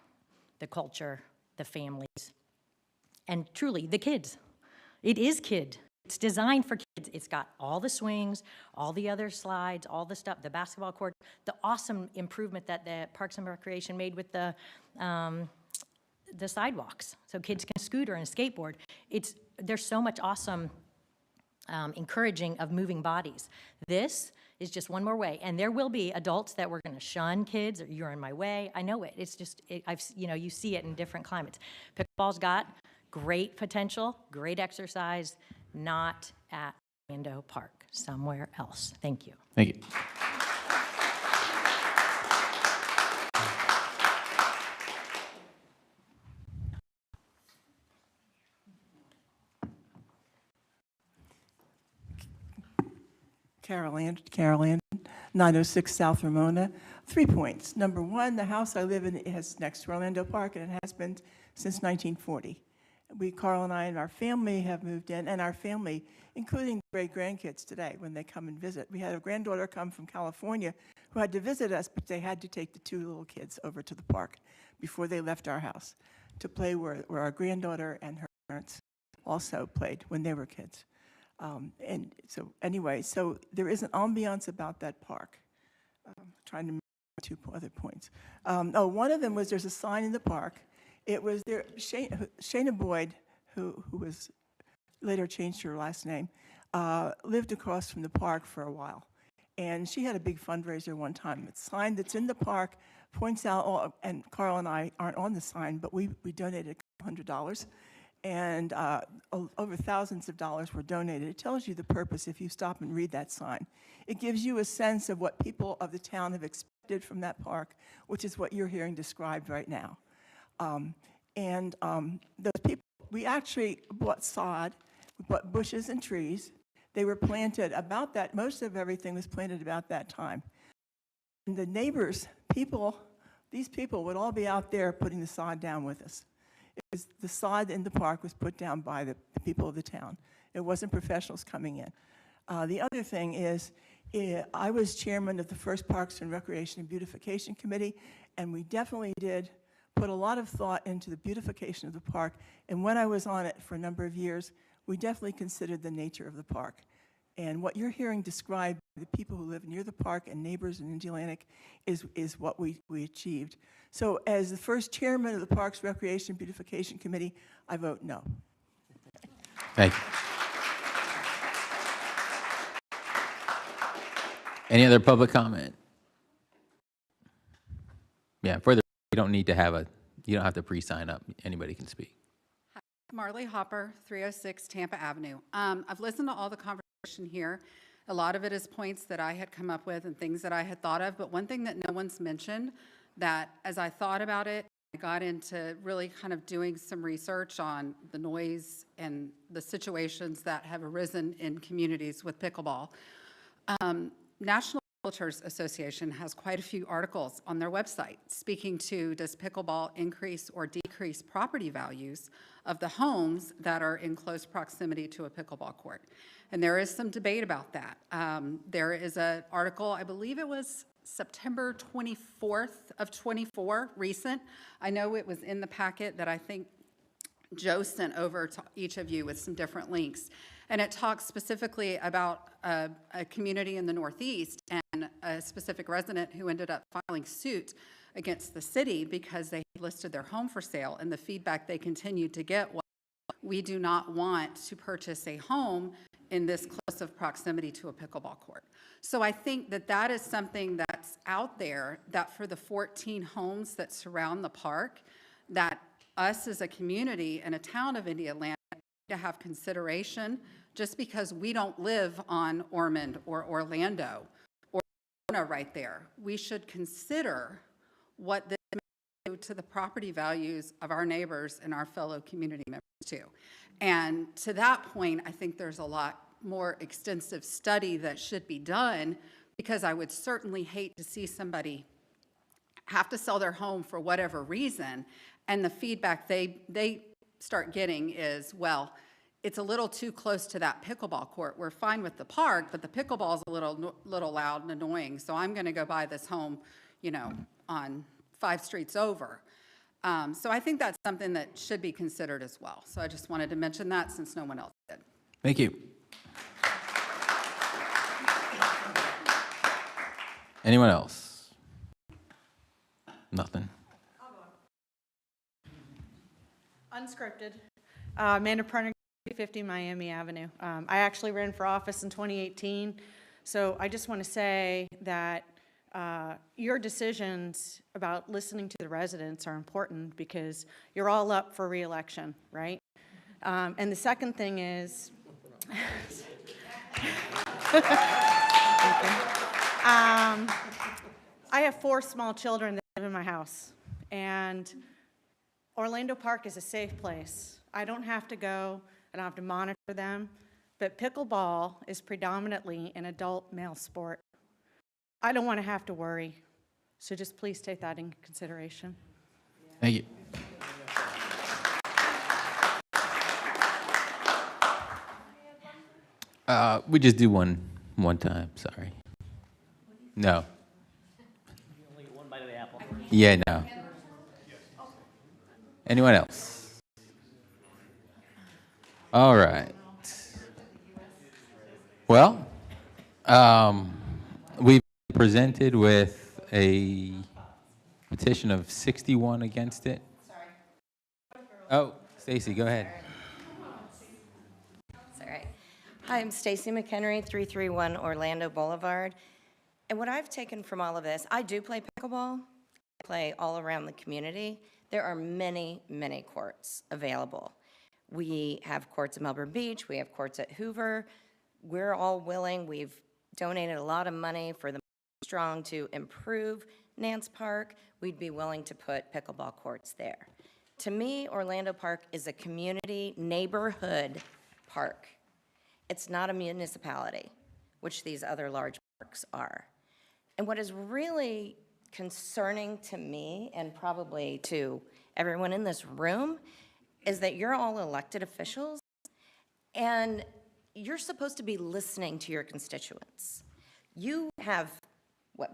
the culture, the families, and truly the kids. It is kid. It's designed for kids. It's got all the swings, all the other slides, all the stuff, the basketball court, the awesome improvement that the Parks and Recreation made with the sidewalks, so kids can scooter and skateboard. There's so much awesome encouraging of moving bodies. This is just one more way, and there will be adults that we're going to shun kids, or you're in my way. I know it. It's just you see it in different climates. Pickleball's got great potential, great exercise, not at Orlando Park, somewhere else. Thank you. Thank you. Carol Andrew, 906 South Ramona. 3 points. Number one, the house I live in is next to Orlando Park, and it has been since 1940. Carl and I and our family have moved in, and our family, including great-grandkids today when they come and visit. We had a granddaughter come from California who had to visit us, but they had to take the 2 little kids over to the park before they left our house to play where our granddaughter and her parents also played when they were kids. And so anyway, so there is an ambiance about that park. Trying to make 2 other points. One of them was there's a sign in the park. It was there, Shayna Boyd, who was later changed her last name, lived across from the park for a while. And she had a big fundraiser one time. The sign that's in the park points out, and Carl and I aren't on the sign, but we donated $100. And over thousands of dollars were donated. It tells you the purpose if you stop and read that sign. It gives you a sense of what people of the town have expected from that park, which is what you're hearing described right now. Those people, we actually bought sod, we bought bushes and trees. They were planted about that, most of everything was planted about that time. And the neighbors, these people would all be out there putting the sod down with us. The sod in the park was put down by the people of the town. It wasn't professionals coming in. The other thing is, I was chairman of the first Parks and Recreation and Beautification Committee, and we definitely did put a lot of thought into the beautification of the park. And when I was on it for a number of years, we definitely considered the nature of the park. And what you're hearing described by the people who live near the park and neighbors in Indialantic is what we achieved. So as the first chairman of the Parks, Recreation, Beautification Committee, I vote no. Thank you. Any other public comment? Yeah, further, you don't have to pre-sign up. Anybody can speak. Marley Hopper, 306 Tampa Avenue. I've listened to all the conversation here. A lot of it is points that I had come up with and things that I had thought of, but one thing that no one's mentioned that as I thought about it, I got into really kind of doing some research on the noise and the situations that have arisen in communities with pickleball. National Realtors Association has quite a few articles on their website speaking to, does pickleball increase or decrease property values of the homes that are in close proximity to a pickleball court? And there is some debate about that. There is an article, I believe it was September 24th of 24, recent. I know it was in the packet that I think Joe sent over to each of you with some different links. And it talks specifically about a community in the Northeast and a specific resident who ended up filing suit against the city because they listed their home for sale, and the feedback they continued to get was, we do not want to purchase a home in this close of proximity to a pickleball court. So I think that that is something that's out there, that for the 14 homes that surround the park, that us as a community and a town of Indialantic to have consideration, just because we don't live on Ormond or Orlando or right there. We should consider what this may do to the property values of our neighbors and our fellow community members too. And to that point, I think there's a lot more extensive study that should be done, because I would certainly hate to see somebody have to sell their home for whatever reason, and the feedback they start getting is, well, it's a little too close to that pickleball court. We're fine with the park, but the pickleball is a little loud and annoying, so I'm going to go buy this home, you know, on 5 streets over. So I think that's something that should be considered as well. So I just wanted to mention that since no one else did. Thank you. Anyone else? Nothing. Unscripted. Amanda Prunick, 50 Miami Avenue. I actually ran for office in 2018, so I just want to say that your decisions about listening to the residents are important, because you're all up for re-election, right? And the second thing is, I have 4 small children that live in my house, and Orlando Park is a safe place. I don't have to go, I don't have to monitor them, but pickleball is predominantly an adult male sport. I don't want to have to worry, so just please take that into consideration. Thank you. We just do one time, sorry. No. Only get one bite of the apple. Yeah, no. Anyone else? All right. Well, we've presented with a petition of 61 against it. Oh, Stacy, go ahead. It's all right. Hi, I'm Stacy McHenry, 331 Orlando Boulevard. And what I've taken from all of this, I do play pickleball. I play all around the community. There are many, many courts available. We have courts at Melbourne Beach. We have courts at Hoover. We're all willing. We've donated a lot of money for the Strong to improve Nance Park. We'd be willing to put pickleball courts there. To me, Orlando Park is a community neighborhood park. It's not a municipality, which these other large parks are. And what is really concerning to me, and probably to everyone in this room, is that you're all elected officials, and you're supposed to be listening to your constituents. You have,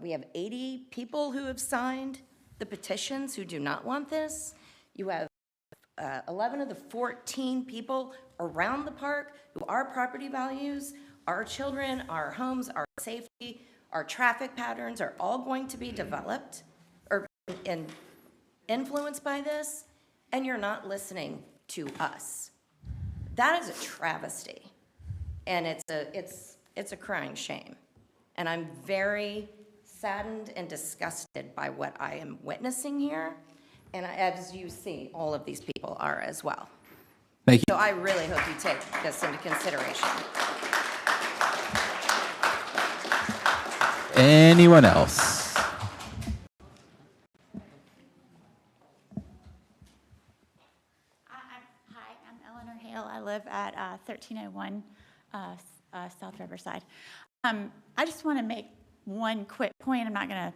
we have 80 people who have signed the petitions who do not want this. You have 11 of the 14 people around the park who our property values, our children, our homes, our safety, our traffic patterns are all going to be developed or influenced by this, and you're not listening to us. That is a travesty, and it's a crying shame. And I'm very saddened and disgusted by what I am witnessing here, and as you see, all of these people are as well. Thank you. So I really hope you take this into consideration. Anyone else? Hi, I'm Eleanor Hale. I live at 1301 South Riverside. I just want to make one quick point. I'm not going to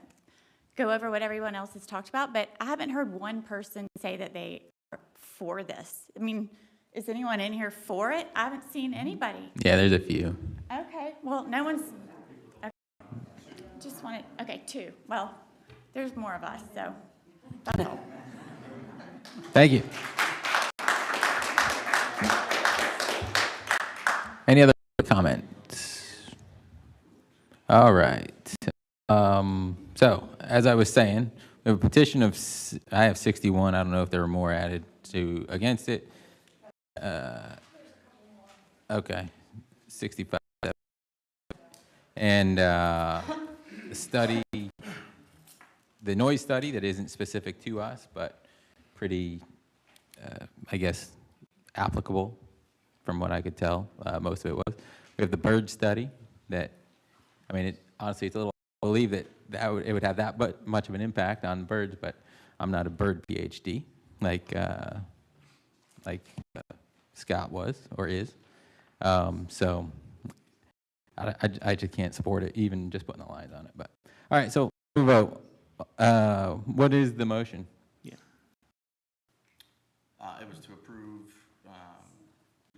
go over what everyone else has talked about, but I haven't heard one person say that they are for this. I mean, is anyone in here for it? I haven't seen anybody. Yeah, there's a few. Okay, well, no one's, okay. Just wanted, okay, 2. Well, there's more of us, so that's all. Thank you. Any other comments? All right. So, as I was saying, we have a petition of, I have 61. I don't know if there were more added to against it. Okay, 65. And the study, the noise study that isn't specific to us, but pretty, I guess, applicable from what I could tell, most of it was. We have the bird study that, I mean, honestly, it's a little, I believe that it would have that but much of an impact on birds, but I'm not a bird PhD like Scott was or is. So I just can't support it, even just putting the lines on it. But all right, so vote. What is the motion? Yeah. It was to approve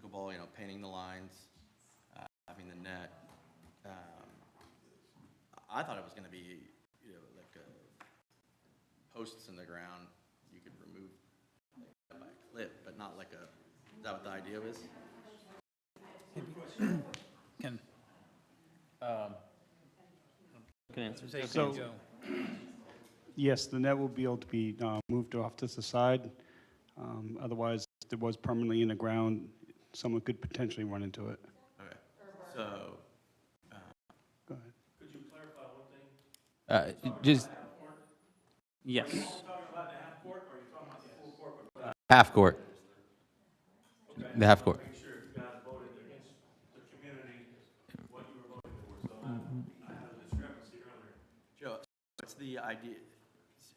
pickleball, painting the lines, having the net. I thought it was going to be, like posts in the ground you could remove by a clip, but not like a. Is that what the idea is? Can answer. So, yes, the net will be able to be moved off to the side. Otherwise, if it was permanently in the ground, someone could potentially run into it. Okay. So. Go ahead. Could you clarify one thing? Just Yes. Are you talking about the half court, or are you talking about the full court? half court. Okay. The half court. Make sure you guys voted against the community, what you were voting for, so I had a discrepancy earlier. Joe, what's the idea?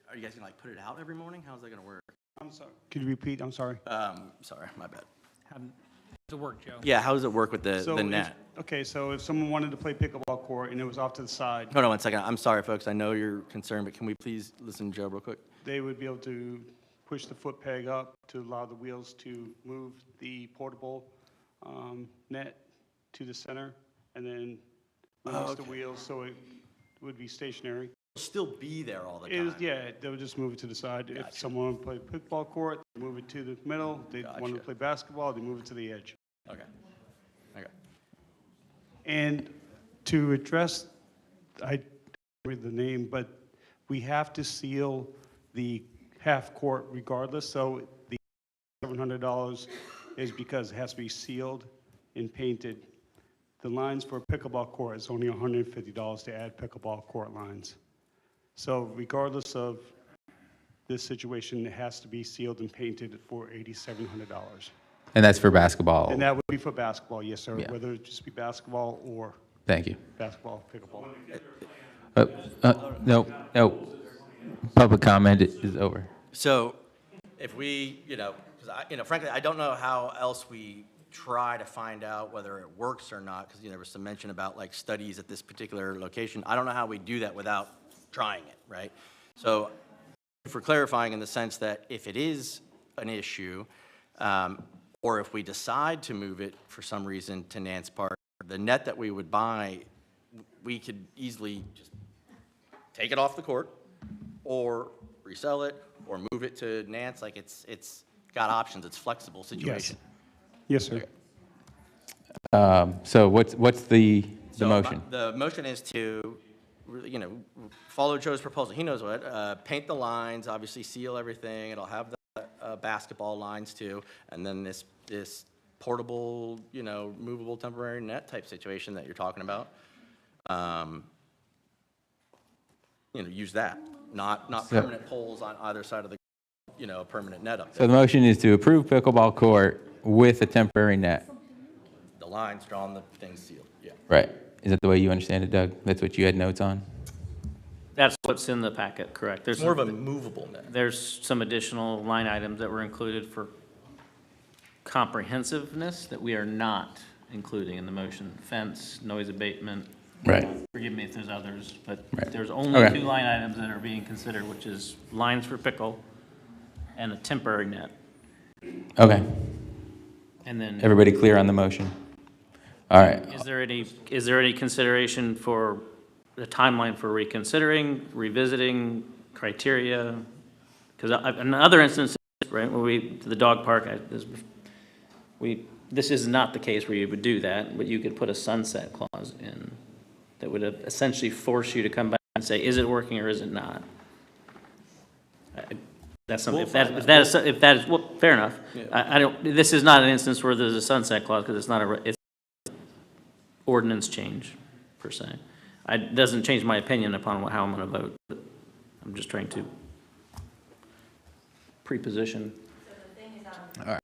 Are you guys gonna put it out every morning? How's that gonna work? I'm sorry. Could you repeat? I'm sorry. Sorry, my bad. how does it work, Joe? Yeah, how does it work with the So if- net? Okay, so if someone wanted to play pickleball court and it was off to the side, Hold on 1 second. I'm sorry, folks. I know you're concerned, but can we please listen to Joe real quick? they would be able to push the foot peg up to allow the wheels to move the portable net to the center, and then release the okay. wheels so it would be stationary. It'll still be there all the It time. is, yeah, they would just move it to the side. If Gotcha. someone wanted to play pickleball court, they move it to the middle. They wanted to Gotcha. play basketball, they move it to the edge. Okay. Okay. And to address, I don't read the name, but we have to seal the half court regardless. So the $700 is because it has to be sealed and painted. The lines for a pickleball court is only $150 to add pickleball court lines. So regardless of this situation, it has to be sealed and painted for $8,700. And that's for basketball. And that would be for basketball, yes, sir, Yeah. whether it just be basketball or Thank you. basketball, pickleball. No. Public comment is over. So if we, because frankly, I don't know how else we try to find out whether it works or not, because there was some mention about like studies at this particular location. I don't know how we do that without trying it, right? So for clarifying in the sense that if it is an issue, or if we decide to move it for some reason to Nance Park, the net that we would buy, we could easily just take it off the court or resell it or move it to Nance. Like it's got options. It's flexible situation. Yes, sir. So what's the So motion? The motion is to, follow Joe's proposal. He knows what. Paint the lines, obviously seal everything. It'll have the basketball lines too, and then this portable, movable temporary net type situation that you're talking about. Use that, not So- permanent poles on either side of the, a permanent net up So there. the motion is to approve pickleball court with a temporary net. The lines drawn, the things sealed, yeah. Right. Is that the way you understand it, Doug? That's what you had notes on? That's what's in the packet, correct? There's More of a movable net. There's some additional line items that were included for comprehensiveness that we are not including in the motion. Fence, noise abatement. Right. Forgive me if there's others, but Right. there's only Okay. 2 line items that are being considered, which is lines for pickle and a temporary net. Okay. And then, Everybody clear on the motion? All right. is there any consideration for the timeline for reconsidering, revisiting criteria? Because in other instances, right, where the dog park, this is not the case where you would do that, but you could put a sunset clause in that would essentially force you to come back and say, is it working or is it not? That's something, if that is, well, fair enough. I don't, this is not an instance where there's a sunset clause, because it's not it's ordinance change, per se. It doesn't change my opinion upon how I'm going to vote. But I'm just trying to pre-position. All right.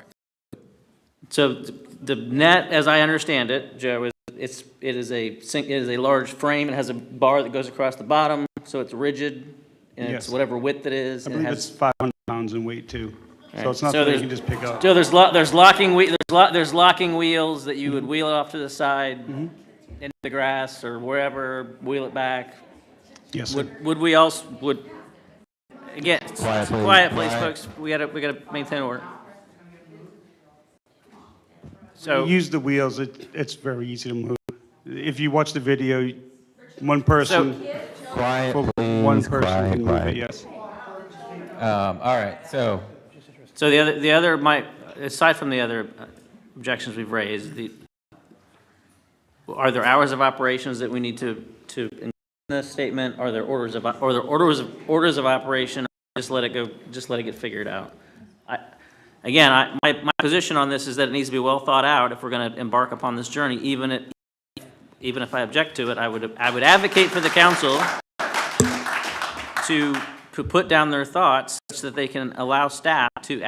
So the net, as I understand it, Joe, is it is a large frame. It has a bar that goes across the bottom, so it's rigid, and it's Yes. whatever width it is. I and it believe has, it's 500 pounds in weight too. Right. So it's not So something you there's- can just pick up. So there's locking wheels that you would wheel it off to the side into the grass or wherever, wheel it back. Yes, sir. Would we also, again, Quiet, please. quiet, please, Quiet. folks. We gotta maintain order. So, You use the wheels, it's very easy to move. If you watch the video, one person, Quiet, for please. one person Quiet, can move quiet. it, yes. All right, so the other, aside from the other objections we've raised, are there hours of operations that we need to include in this statement? Are there orders of operation? Just let it go, just let it get figured out. My position on this is that it needs to be well thought out if we're going to embark upon this journey. Even if I object to it, I would advocate for the council to put down their thoughts such that they can allow staff to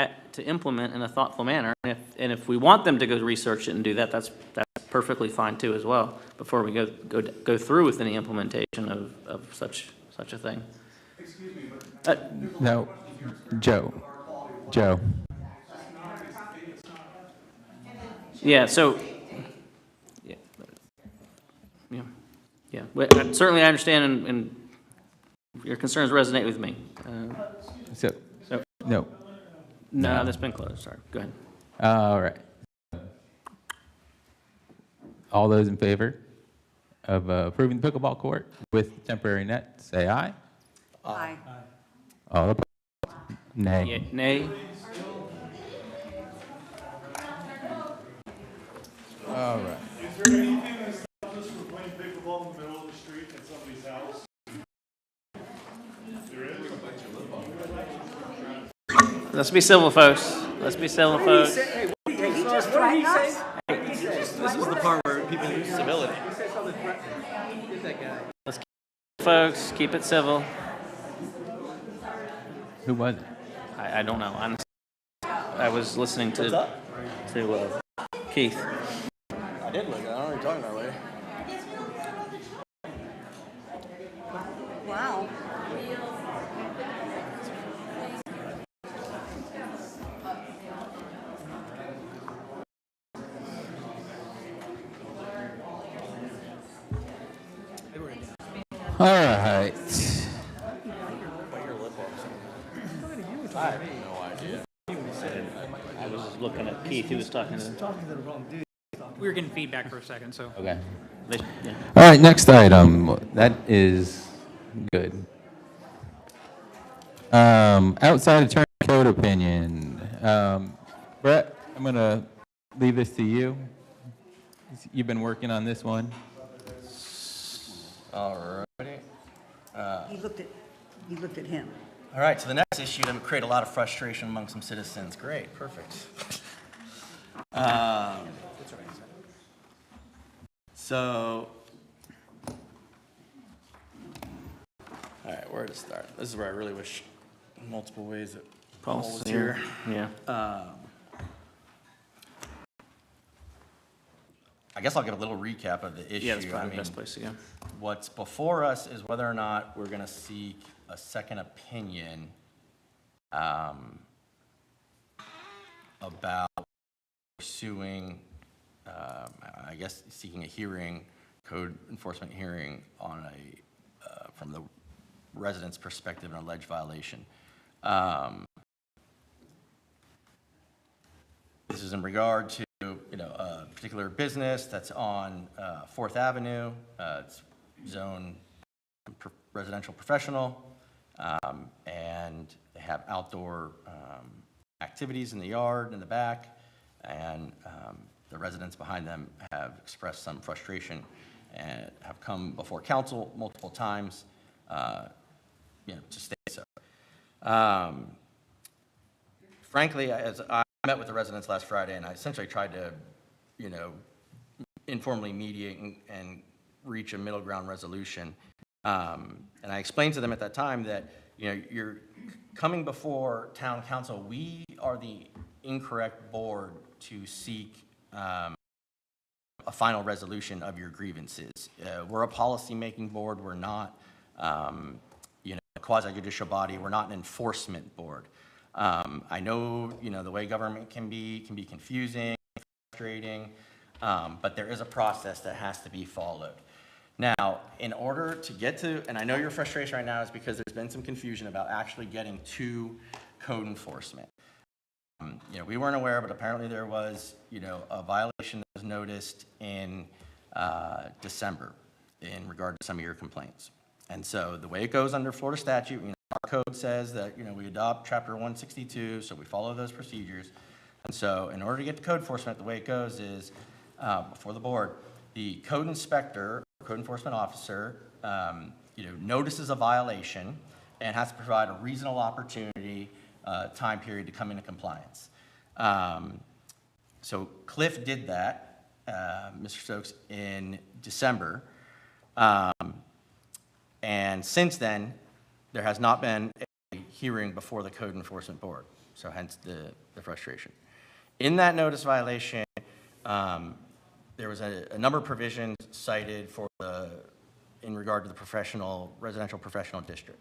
implement in a thoughtful manner. And if we want them to go research it and do that, that's perfectly fine too as well, before we go through with any implementation of such a thing. Excuse me, but no, Joe. Yeah, so, yeah. Well, certainly I understand, and your concerns resonate with me. So, no. No, that's been closed, sorry, go ahead. All right. All those in favor of approving the pickleball court with temporary net, say aye. Aye. All opposed? Nay. Yeah, nay? All right. Is there anything that stops us from playing pickleball in the middle of the street at somebody's house? There is? Let's be civil, folks. Let's be civil, folks. Hey, what did he say? This is the part where people use civility. Let's keep it, folks, keep it civil. Who was it? I don't know, honestly. I was listening to Keith. I did look. I don't know what you're talking about, lady. Wow. All right. I have no idea. I was just looking at Keith, he was talking to. the wrong dude. We were getting feedback for a second, so. Okay. Yeah. All right, next item. That is good. Outside attorney code opinion. Brett, I'm going to leave this to you. You've been working on this one. All righty. He looked at him. All right, so the next issue to create a lot of frustration among some citizens. Great, perfect. So, all right, where to start? This is where I really wish multiple ways that Paul was here. Yeah. I guess I'll give a little recap of the issue. Yeah, that's probably the best place to go. What's before us is whether or not we're going to seek a second opinion about pursuing, I guess, seeking a hearing, code enforcement hearing on from the resident's perspective, an alleged violation. This is in regard to a particular business that's on 4th Avenue. It's zone residential professional, and they have outdoor activities in the yard in the back, and the residents behind them have expressed some frustration and have come before council multiple times, to state so. frankly, as I met with the residents last Friday, and I essentially tried to, informally mediate and reach a middle ground resolution. And I explained to them at that time that, you're coming before town council. We are the incorrect board to seek a final resolution of your grievances. We're a policy-making board. We're not, a quasi-judicial body. We're not an enforcement board. I know, the way government can be confusing, frustrating, but there is a process that has to be followed. Now, in order to get to, and I know your frustration right now is because there's been some confusion about actually getting to code enforcement. We weren't aware, but apparently there was, a violation that was noticed in December in regard to some of your complaints. And so the way it goes under Florida statute, our code says that, we adopt Chapter 162, so we follow those procedures. And so in order to get to code enforcement, the way it goes is, before the board, the code inspector, code enforcement officer, notices a violation and has to provide a reasonable opportunity, time period to come into compliance. So Cliff did that, Mr. Stokes, in December. And since then, there has not been a hearing before the code enforcement board, so hence the frustration. In that notice violation, there was a number of provisions cited for in regard to the residential professional district.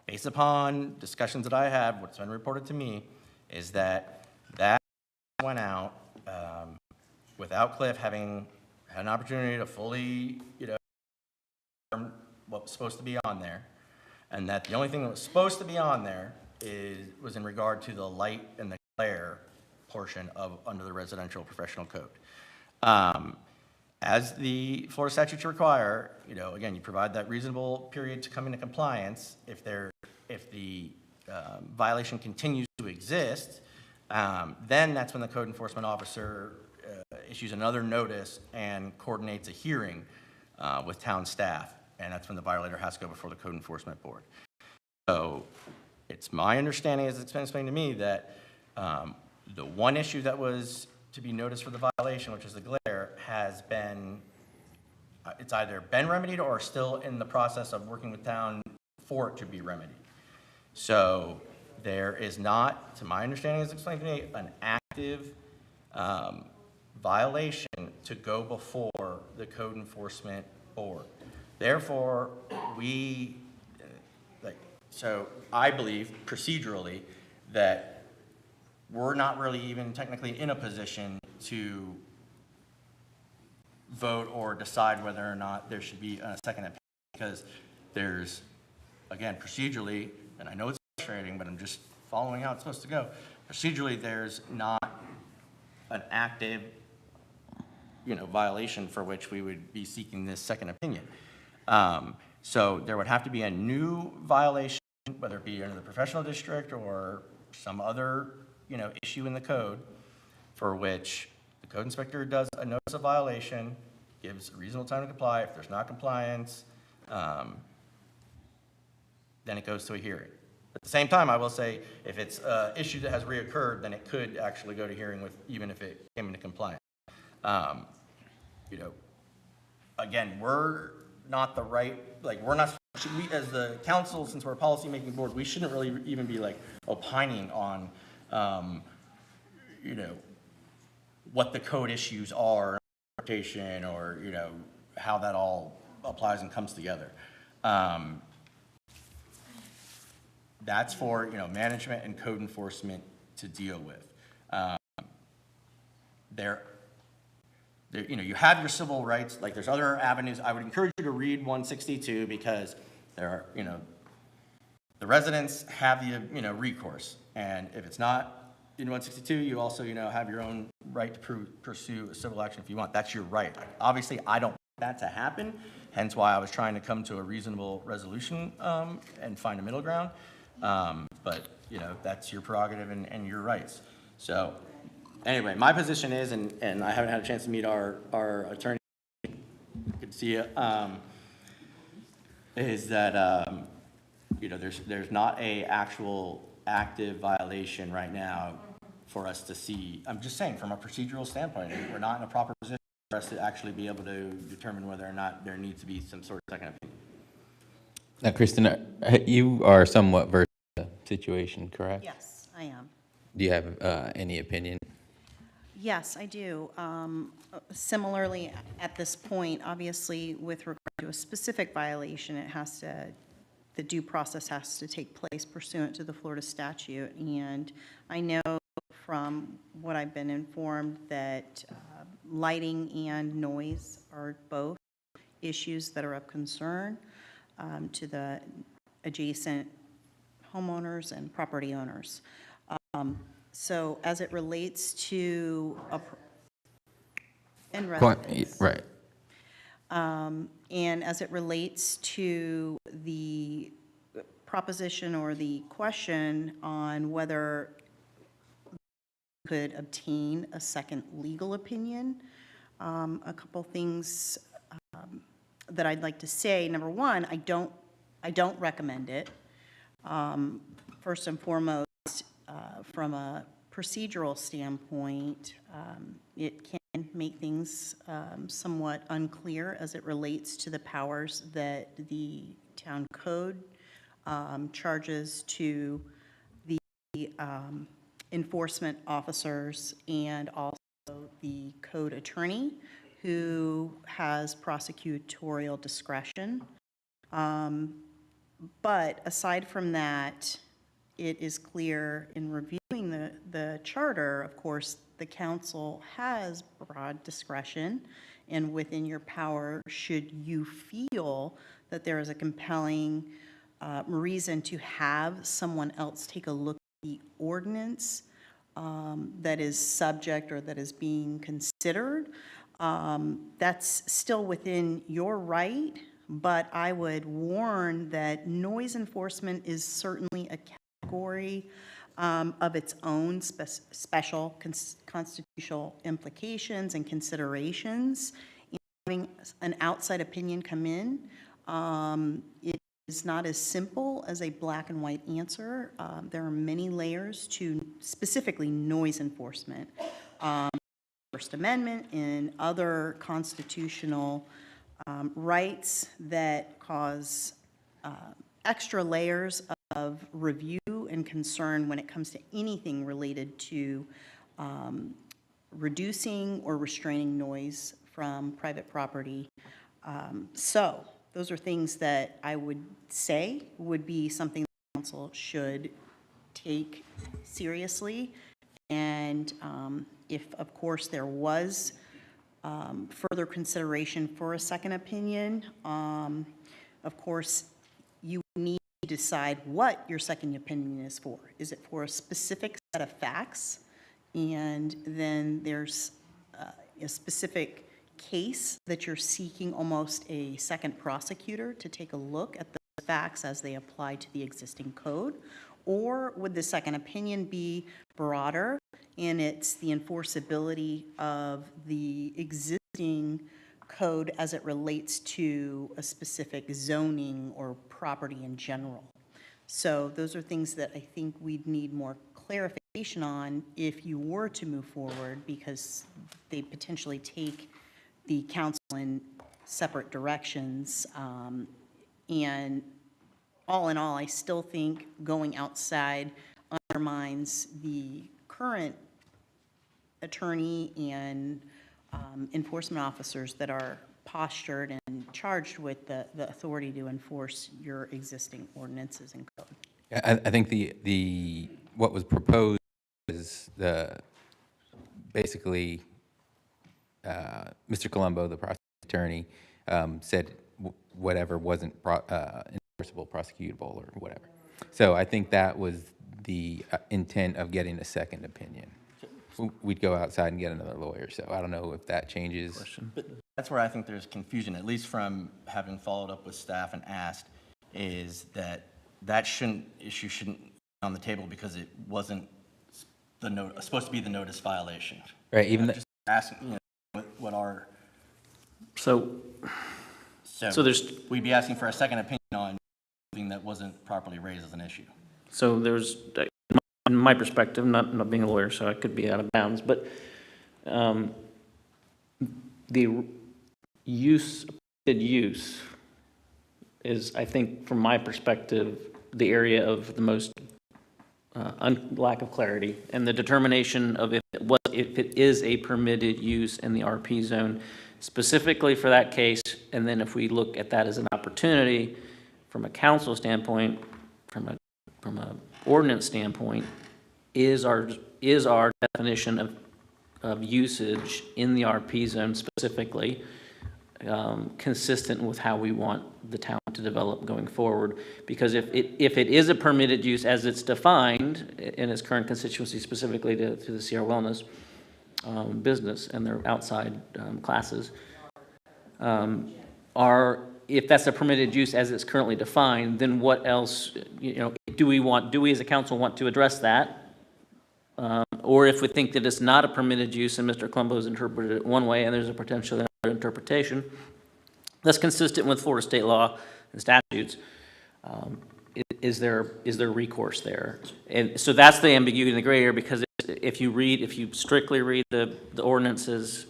Based upon discussions that I had, what's been reported to me is that went out without Cliff having had an opportunity to fully, what was supposed to be on there, and that the only thing that was supposed to be on there was in regard to the light and the glare portion under the residential professional code. As the Florida statutes require, again, you provide that reasonable period to come into compliance. If the violation continues to exist, then that's when the code enforcement officer issues another notice and coordinates a hearing with town staff, and that's when the violator has to go before the code enforcement board. So it's my understanding, as it's been explained to me, that the one issue that was to be noticed for the violation, which is the glare, has been, it's either been remedied or still in the process of working with town for it to be remedied. So there is not, to my understanding as explained to me, an active violation to go before the code enforcement board. Therefore, so I believe procedurally that we're not really even technically in a position to vote or decide whether or not there should be a second opinion, because there's, again, procedurally, and I know it's frustrating, but I'm just following how it's supposed to go. Procedurally, there's not an active, violation for which we would be seeking this second opinion. So there would have to be a new violation, whether it be under the professional district or some other, issue in the code, for which the code inspector does a notice of violation, gives a reasonable time to comply. If there's not compliance, then it goes to a hearing. At the same time, I will say, if it's an issue that has reoccurred, then it could actually go to hearing even if it came into compliance. Again, we're not the right, we're not, we as the council, since we're a policy-making board, we shouldn't really even be opining on, what the code issues are, interpretation, or, how that all applies and comes together. That's for, management and code enforcement to deal with. You have your civil rights, there's other avenues. I would encourage you to read 162, because there are, the residents have the, recourse. And if it's not in 162, you also, have your own right to pursue a civil action if you want. That's your right. Obviously, I don't want that to happen, hence why I was trying to come to a reasonable resolution and find a middle ground. But, that's your prerogative and your rights. So anyway, my position is, and I haven't had a chance to meet our attorney, good to see you, is that, there's not a actual active violation right now for us to see. I'm just saying, from a procedural standpoint, we're not in a proper position for us to actually be able to determine whether or not there needs to be some sort of second opinion. Now, Kristen, you are somewhat versed in the situation, correct? Yes, I am. Do you have any opinion? Yes, I do. Similarly, at this point, obviously, with regard to a specific violation, the due process has to take place pursuant to the Florida statute. And I know from what I've been informed that lighting and noise are both issues that are of concern to the adjacent homeowners and property owners. So as it relates to residents, Right. and as it relates to the proposition or the question on whether you could obtain a second legal opinion, a couple things that I'd like to say. Number one, I don't recommend it. First and foremost, from a procedural standpoint, it can make things somewhat unclear as it relates to the powers that the town code charges to the enforcement officers and also the code attorney, who has prosecutorial discretion. But aside from that, it is clear in reviewing the charter, of course, the council has broad discretion, and within your power, should you feel that there is a compelling reason to have someone else take a look at the ordinance that is subject or that is being considered, that's still within your right, but I would warn that noise enforcement is certainly a category of its own special constitutional implications and considerations. Having an outside opinion come in, it is not as simple as a black and white answer. There are many layers to specifically noise enforcement. First Amendment and other constitutional rights that cause extra layers of review and concern when it comes to anything related to reducing or restraining noise from private property. So those are things that I would say would be something the council should take seriously. And if, of course, there was further consideration for a second opinion, of course, you need to decide what your second opinion is for. Is it for a specific set of facts? And then there's a specific case that you're seeking almost a second prosecutor to take a look at the facts as they apply to the existing code? Or would the second opinion be broader, and it's the enforceability of the existing code as it relates to a specific zoning or property in general? So those are things that I think we'd need more clarification on if you were to move forward, because they potentially take the council in separate directions. And all in all, I still think going outside undermines the current attorney and enforcement officers that are postured and charged with the authority to enforce your existing ordinances and code. I think what was proposed is basically Mr. Colombo, the prosecuting attorney, said whatever wasn't enforceable, prosecutable, or whatever. So I think that was the intent of getting a second opinion. We'd go outside and get another lawyer. So I don't know if that changes. But that's where I think there's confusion, at least from having followed up with staff and asked, is that issue shouldn't be on the table because it wasn't supposed to be the notice violation. Right. Even just asking, what our so there's we'd be asking for a second opinion on something that wasn't properly raised as an issue. So there's in my perspective, not being a lawyer, so I could be out of bounds, but the permitted use is, I think, from my perspective, the area of the most lack of clarity, and the determination of if it is a permitted use in the RP zone, specifically for that case, and then if we look at that as an opportunity from a council standpoint, from a ordinance standpoint, is our definition of usage in the RP zone specifically consistent with how we want the town to develop going forward? Because if it is a permitted use as it's defined in its current constituency, specifically to the CR Wellness business and their outside classes, if that's a permitted use as it's currently defined, then what else, do we as a council want to address that? Or if we think that it's not a permitted use and Mr. Colombo's interpreted it one way and there's a potential interpretation that's consistent with Florida state law and statutes, is there recourse there? And so that's the ambiguity in the gray area, because if you strictly read the ordinances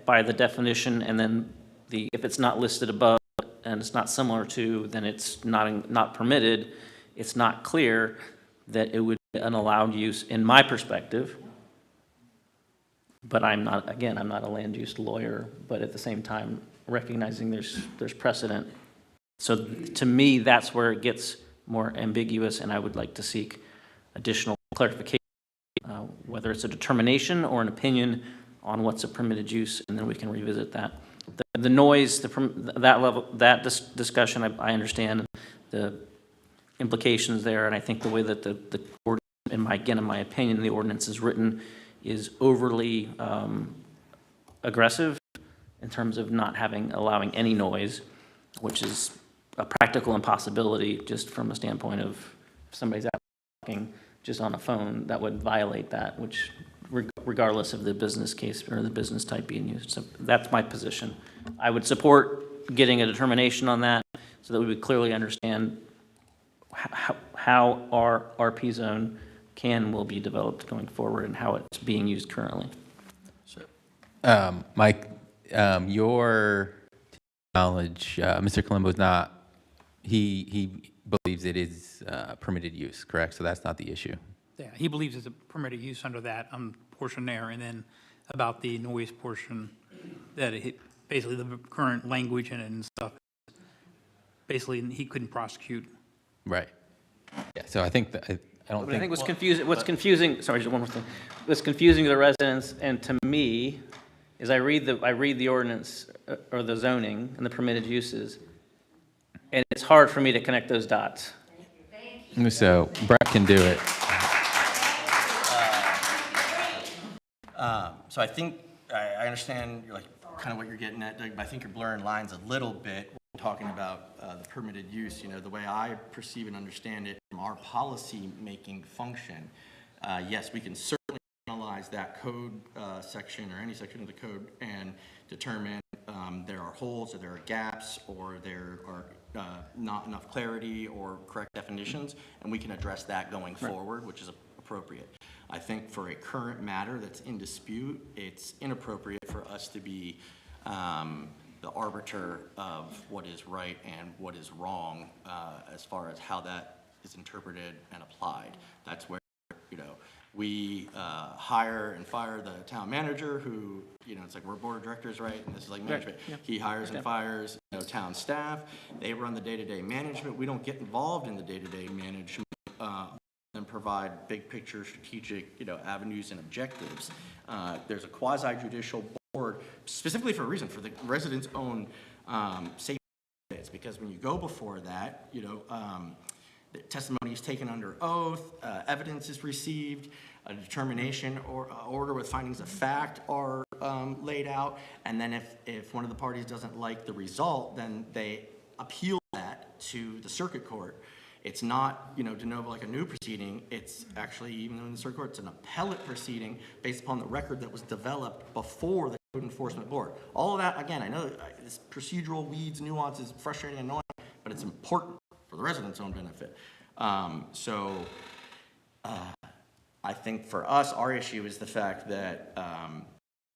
by the definition, and then if it's not listed above and it's not similar to, then it's not permitted. It's not clear that it would be an allowed use in my perspective. But I'm not a land use lawyer, but at the same time, recognizing there's precedent. So to me, that's where it gets more ambiguous, and I would like to seek additional clarification, whether it's a determination or an opinion on what's a permitted use, and then we can revisit that. The noise, that discussion, I understand the implications there, and I think the way that the in my opinion, the ordinance is written is overly aggressive in terms of not allowing any noise, which is a practical impossibility just from a standpoint of if somebody's out talking just on a phone, that would violate that, which regardless of the business case or the business type being used. So that's my position. I would support getting a determination on that so that we would clearly understand how our RP zone will be developed going forward and how it's being used currently. Mike, your knowledge, Mr. Colombo's not, he believes it is permitted use, correct? So that's not the issue. Yeah, he believes it's a permitted use under that portion there, and then about the noise portion, that basically the current language in it and stuff, basically he couldn't prosecute. Right. Yeah, so I think that, I think what's confusing, sorry, just one more thing. What's confusing to the residents and to me is I read the ordinance or the zoning and the permitted uses, and it's hard for me to connect those dots. So Brett can do it. So I think I understand kind of what you're getting at, Doug, but I think you're blurring lines a little bit. Talking about the permitted use, the way I perceive and understand it from our policy-making function, yes, we can certainly analyze that code section or any section of the code and determine there are holes or there are gaps or there are not enough clarity or correct definitions, and we can address that going forward, which is appropriate. I think for a current matter that's in dispute, it's inappropriate for us to be the arbiter of what is right and what is wrong as far as how that is interpreted and applied. That's where, we hire and fire the town manager who, it's like we're board of directors, right? And this is like management. Right. Yeah. He hires and fires, town staff. They run the day-to-day management. We don't get involved in the day-to-day management and provide big picture strategic, avenues and objectives. There's a quasi-judicial board specifically for a reason, for the residents' own safety. It's because when you go before that, the testimony is taken under oath, evidence is received, a determination or order with findings of fact are laid out, and then if one of the parties doesn't like the result, then they appeal that to the circuit court. It's not, de novo like a new proceeding. It's actually, even though in the circuit court, it's an appellate proceeding based upon the record that was developed before the Code Enforcement Board. All of that, again, I know this procedural weeds, nuance is frustrating and annoying, but it's important for the residents' own benefit. I think for us, our issue is the fact that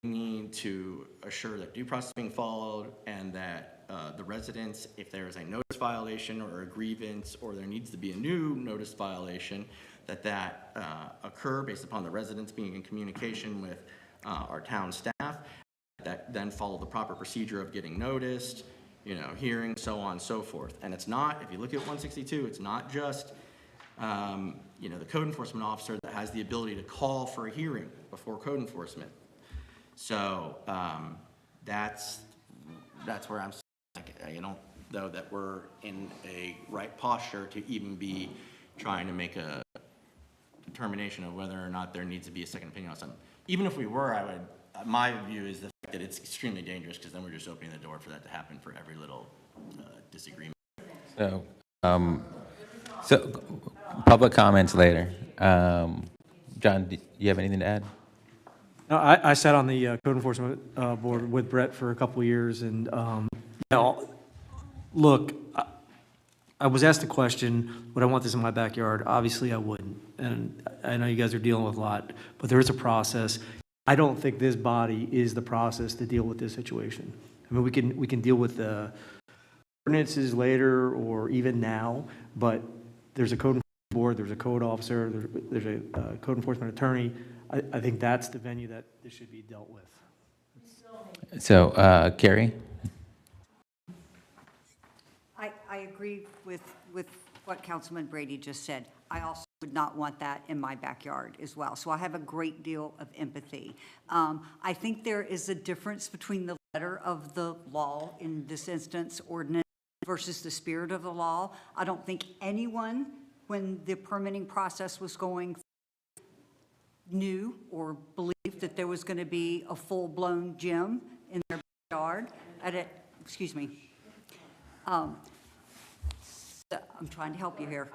we need to assure that due process is being followed and that the residents, if there is a notice violation or a grievance, or there needs to be a new notice violation, that occur based upon the residents being in communication with our town staff, that then follow the proper procedure of getting noticed, you know, hearing, so on and so forth. And it's not, if you look at 162, it's not just you know, the code enforcement officer that has the ability to call for a hearing before code enforcement. So that's where I'm like, I don't know that we're in a right posture to even be trying to make a determination of whether or not there needs to be a second opinion on something. Even if we were, I would, my view is the fact that it's extremely dangerous, because then we're just opening the door for that to happen for every little disagreement. So, so public comments later. John, do you have anything to add? No, I sat on the code enforcement board with Brett for a couple of years, and you know, look, I was asked the question, would I want this in my backyard? Obviously, I wouldn't, and I know you guys are dealing with a lot, but there is a process. I don't think this body is the process to deal with this situation. I mean, we can deal with the ordinances later or even now, but there's a code enforcement board, there's a code officer, there's a code enforcement attorney. I think that's the venue that this should be dealt with. So, Carrie? I agree with what Councilman Brady just said. I also would not want that in my backyard as well. So I have a great deal of empathy. I think there is a difference between the letter of the law, in this instance, ordinance, versus the spirit of the law. I don't think anyone, when the permitting process was going, knew or believed that there was going to be a full-blown gym in their backyard. Excuse me. So I'm trying to help you here.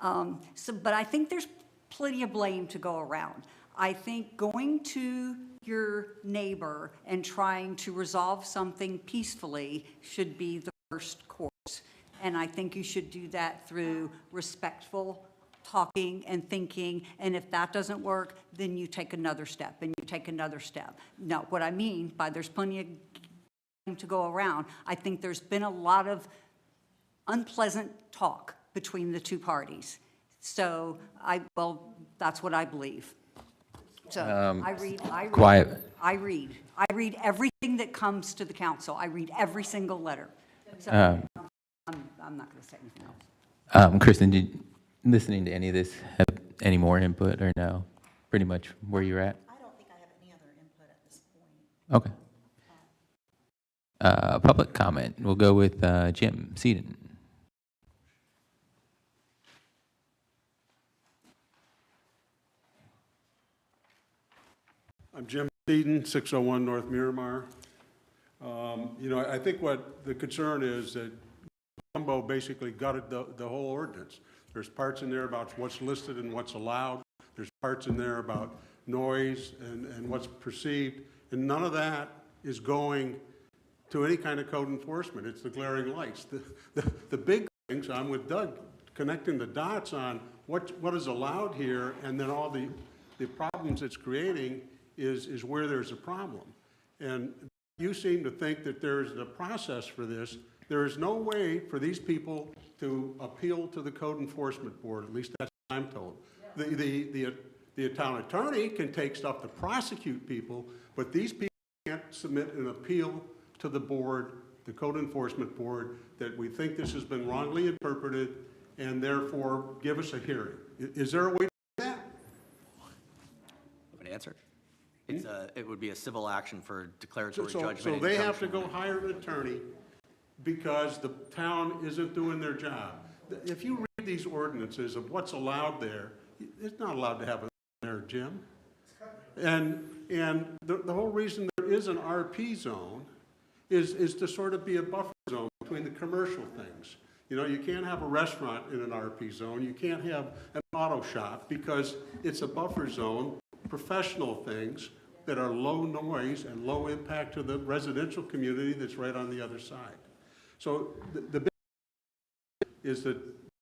But I think there's plenty of blame to go around. I think going to your neighbor and trying to resolve something peacefully should be the first course. And I think you should do that through respectful talking and thinking, and if that doesn't work, then you take another step, and you take another step. Now, what I mean by there's plenty of to go around, I think there's been a lot of unpleasant talk between the two parties. So well, that's what I believe. So I read everything that comes to the council. I read every single letter. So I'm not going to say anything else. Kristen, listening to any of this, have any more input or no? Pretty much where you're at? I don't think I have any other input at this point. Okay. Public comment. We'll go with Jim Seaton. I'm Jim Seaton, 601 North Miramar. You know, I think what the concern is that Colombo basically gutted the whole ordinance. There's parts in there about what's listed and what's allowed. There's parts in there about noise and what's perceived, and none of that is going to any kind of code enforcement. It's the glaring lights. The big things, I'm with Doug, connecting the dots on what is allowed here, and then all the problems it's creating is where there's a problem. And you seem to think that there's a process for this. There is no way for these people to appeal to the code enforcement board, at least that's what I'm told. The town attorney can take stuff to prosecute people, but these people can't submit an appeal to the board, the code enforcement board, that we think this has been wrongly interpreted, and therefore give us a hearing. Is there a way to do that? An answer? It would be a civil action for declaratory judgment. So they have to go hire an attorney because the town isn't doing their job. If you read these ordinances of what's allowed there, it's not allowed to have a there, Jim. And the whole reason there is an RP zone is to sort of be a buffer zone between the commercial things. You know, you can't have a restaurant in an RP zone. You can't have an auto shop because it's a buffer zone, professional things that are low noise and low impact to the residential community that's right on the other side. So the big is that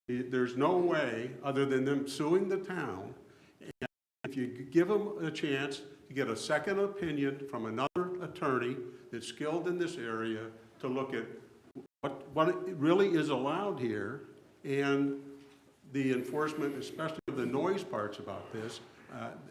There's no way, other than them suing the town, and if you give them a chance to get a second opinion from another attorney that's skilled in this area to look at what really is allowed here, and the enforcement, especially of the noise parts about this,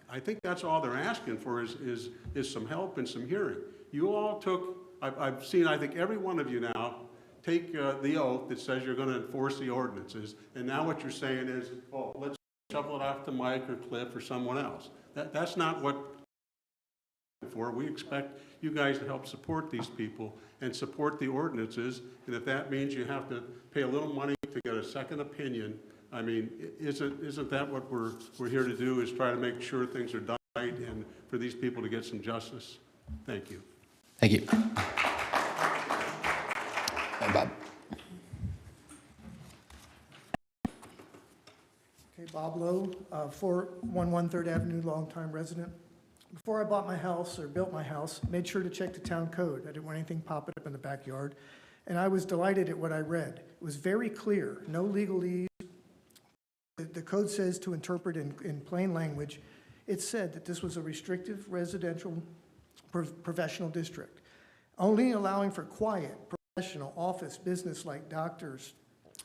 I think that's all they're asking for is some help and some hearing. You all took, I've seen, I think every one of you now take the oath that says you're going to enforce the ordinances, and now what you're saying is, oh, let's shuffle it off to Mike or Cliff or someone else. That's not what for. We expect you guys to help support these people and support the ordinances, and if that means you have to pay a little money to get a second opinion, I mean, isn't that what we're here to do, is try to make sure things are done right and for these people to get some justice? Thank you. Thank you. Bob. Okay, Bob Lowe, 411 3rd Avenue, longtime resident. Before I bought my house or built my house, made sure to check the town code. I didn't want anything popping up in the backyard. And I was delighted at what I read. It was very clear, no legalese. The code says to interpret in plain language. It said that this was a restrictive residential professional district, only allowing for quiet, professional, office, business like doctors,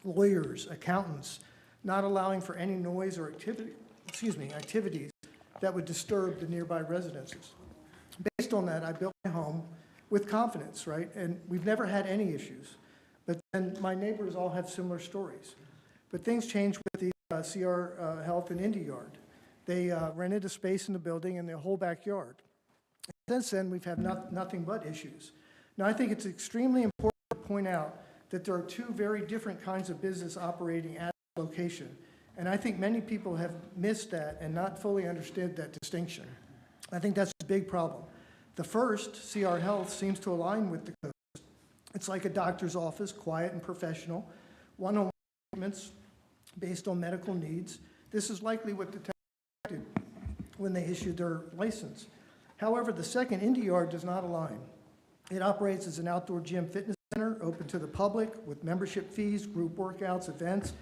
lawyers, accountants, not allowing for any noise or activities that would disturb the nearby residences. Based on that, I built my home with confidence, right? And we've never had any issues. But then my neighbors all have similar stories. But things changed with the CR Health and Indy Yard. They rented a space in the building and the whole backyard. Since then, we've had nothing but issues. Now, I think it's extremely important to point out that there are two very different kinds of business operating at the location. And I think many people have missed that and not fully understood that distinction. I think that's a big problem. The first, CR Health, seems to align with the code. It's like a doctor's office, quiet and professional, one-on-one treatments based on medical needs. This is likely what the town did when they issued their license. However, the second, Indy Yard, does not align. It operates as an outdoor gym fitness center open to the public with membership fees, group workouts, events.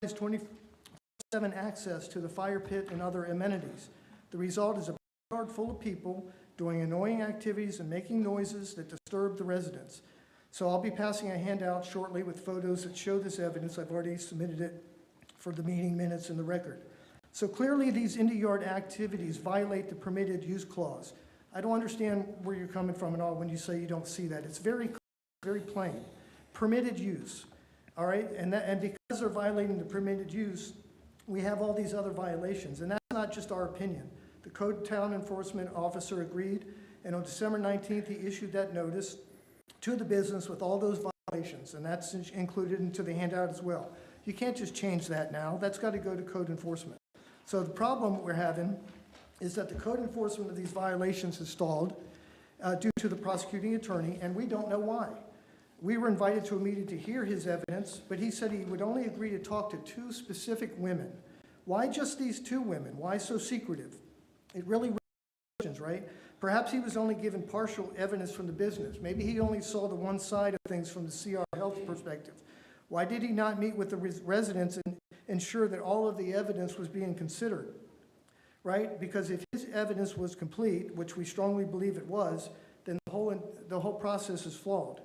It has 24/7 access to the fire pit and other amenities. The result is a yard full of people doing annoying activities and making noises that disturb the residents. So I'll be passing a handout shortly with photos that show this evidence. I've already submitted it for the meeting minutes and the record. So clearly these Indy Yard activities violate the permitted use clause. I don't understand where you're coming from at all when you say you don't see that. It's very plain. Permitted use, all right? And because they're violating the permitted use, we have all these other violations. And that's not just our opinion. The code town enforcement officer agreed, and on December 19th, he issued that notice to the business with all those violations, and that's included into the handout as well. You can't just change that now. That's got to go to code enforcement. So the problem we're having is that the code enforcement of these violations has stalled due to the prosecuting attorney, and we don't know why. We were invited to a meeting to hear his evidence, but he said he would only agree to talk to 2 specific women. Why just these 2 women? Why so secretive? It really raises questions, right? Perhaps he was only given partial evidence from the business. Maybe he only saw the one side of things from the CR Health perspective. Why did he not meet with the residents and ensure that all of the evidence was being considered, right? Because if his evidence was complete, which we strongly believe it was, then the whole process is flawed.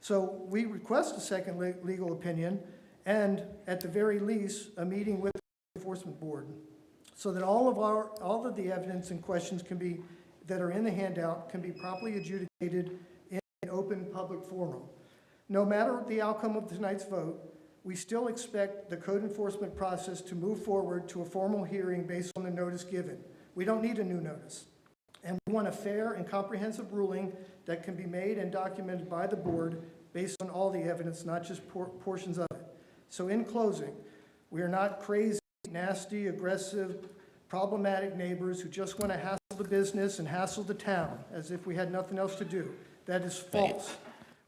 So we request a second legal opinion and, at the very least, a meeting with the enforcement board so that all of the evidence and questions that are in the handout can be properly adjudicated in an open public forum. No matter the outcome of tonight's vote, we still expect the code enforcement process to move forward to a formal hearing based on the notice given. We don't need a new notice. And we want a fair and comprehensive ruling that can be made and documented by the board based on all the evidence, not just portions of it. So in closing, we are not crazy, nasty, aggressive, problematic neighbors who just want to hassle the business and hassle the town as if we had nothing else to do. That is false.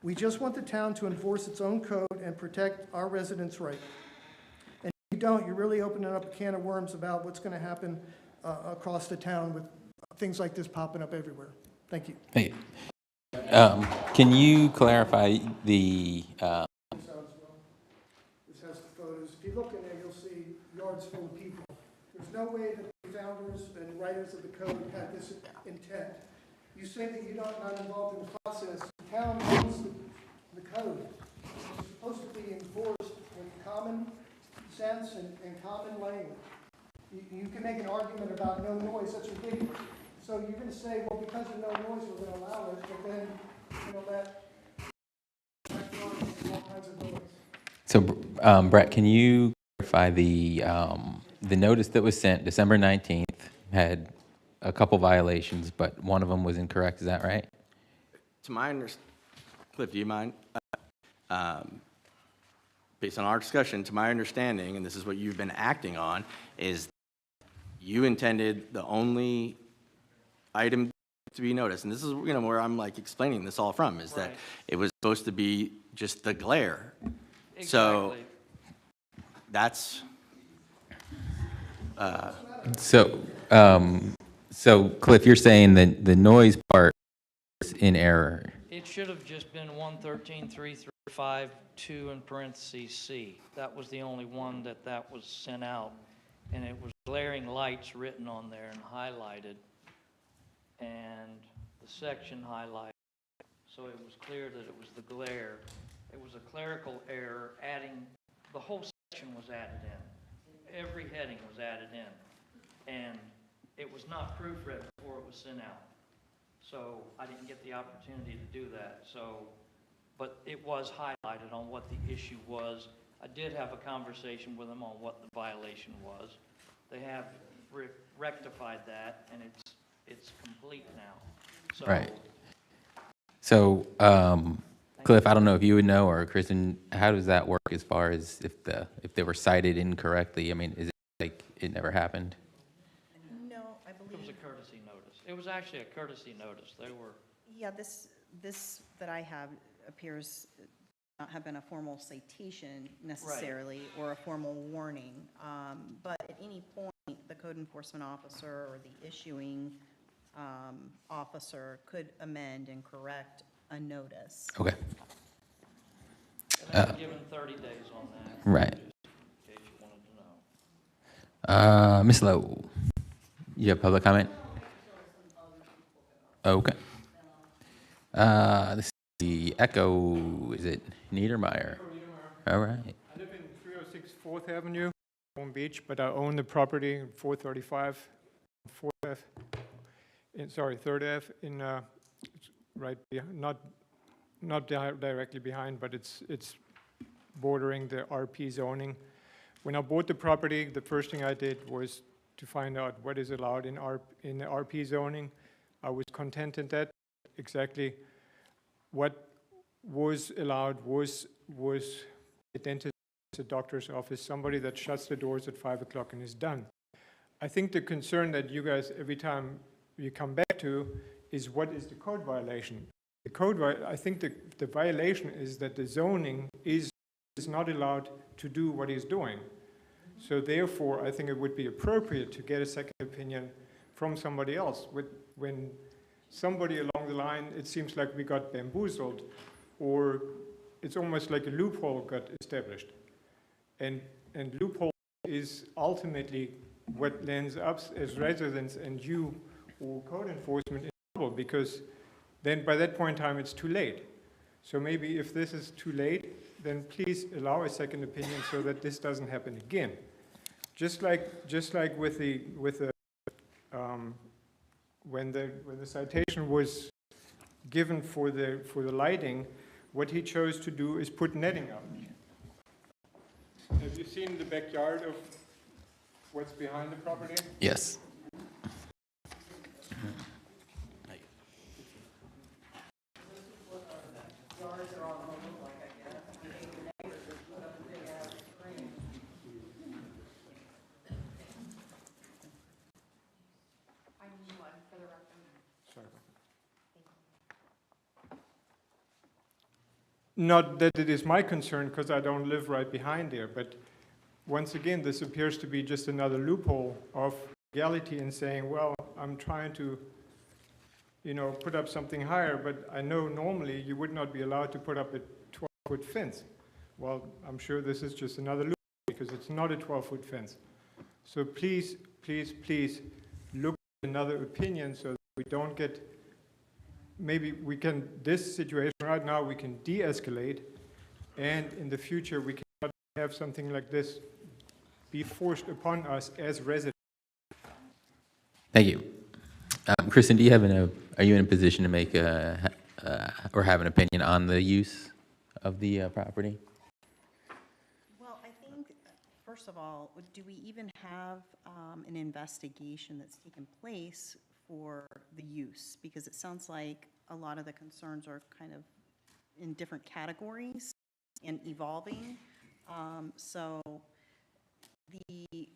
We just want the town to enforce its own code and protect our residents' rights. And if you don't, you're really opening up a can of worms about what's going to happen across the town with things like this popping up everywhere. Thank you. Hey, can you clarify the? This has the photo. no way that the founders and writers of the code had this intent. You say that you're not involved in the process. The town owns the code. It's supposed to be enforced with common sense and common language. You can make an argument about no noise, that's ridiculous. So you're going to say, well, because of no noise, we're going to allow it, but then you're going to let all kinds of noise. So, Brett, can you clarify the notice that was sent December 19th had a couple violations, but one of them was incorrect, is that right? To my understanding, Cliff, do you mind? Based on our discussion, to my understanding, and this is what you've been acting on, is you intended the only item to be noticed, and this is where I'm like explaining this all from, is that it was supposed to be just the glare. So that's so Cliff, you're saying that the noise part is in error. It should have just been 113.335, 2 in parentheses C. That was the only one that was sent out, and it was glaring lights written on there and highlighted, and the section highlighted, so it was clear that it was the glare. It was a clerical error, the whole section was added in. Every heading was added in, and it was not proofread before it was sent out. So I didn't get the opportunity to do that. But it was highlighted on what the issue was. I did have a conversation with them on what the violation was. They have rectified that, and it's complete now. So, Right. So, Cliff, I don't know if you would know, or Kristen, how does that work as far as if they were cited incorrectly? I mean, is it like it never happened? No, I believe. It was a courtesy notice. It was actually a courtesy notice. They were. Yeah, this that I have appears not have been a formal citation necessarily, or a formal warning. But at any point, the code enforcement officer or the issuing officer could amend and correct a notice. Okay. And they were given 30 days on that. Right. Just in case you wanted to know. Ms. Lowe, you have public comment? Okay. Let's see, Echo, is it Niedermeyer? All right. I live in 306 4th Avenue, Palm Beach, but I own the property 435 4th Ave, 3rd Ave, in right behind, not directly behind, but it's bordering the RP zoning. When I bought the property, the first thing I did was to find out what is allowed in the RP zoning. I was contented that exactly what was allowed was a dentist, a doctor's office, somebody that shuts the doors at 5 o'clock and is done. I think the concern that you guys, every time you come back to, is what is the code violation? I think the violation is that the zoning is not allowed to do what he's doing. So therefore, I think it would be appropriate to get a second opinion from somebody else. When somebody along the line, it seems like we got bamboozled, or it's almost like a loophole got established. And loophole is ultimately what lands us as residents and you or code enforcement in trouble, because then by that point in time, it's too late. So maybe if this is too late, then please allow a second opinion so that this doesn't happen again. Just like with when the citation was given for the lighting, what he chose to do is put netting up. Have you seen the backyard of what's behind the property? Yes. Not that it is my concern, because I don't live right behind there, but once again, this appears to be just another loophole of legality in saying, well, I'm trying to, put up something higher, but I know normally you would not be allowed to put up a 12-foot fence. Well, I'm sure this is just another loophole, because it's not a 12-foot fence. So please, please, please look at another opinion so that we don't get, maybe we can, this situation right now, we can de-escalate, and in the future, we cannot have something like this be forced upon us as residents. Thank you. Kristen, do you have are you in a position to make or have an opinion on the use of the property? Well, I think, first of all, do we even have an investigation that's taken place for the use? Because it sounds like a lot of the concerns are kind of in different categories and evolving. So the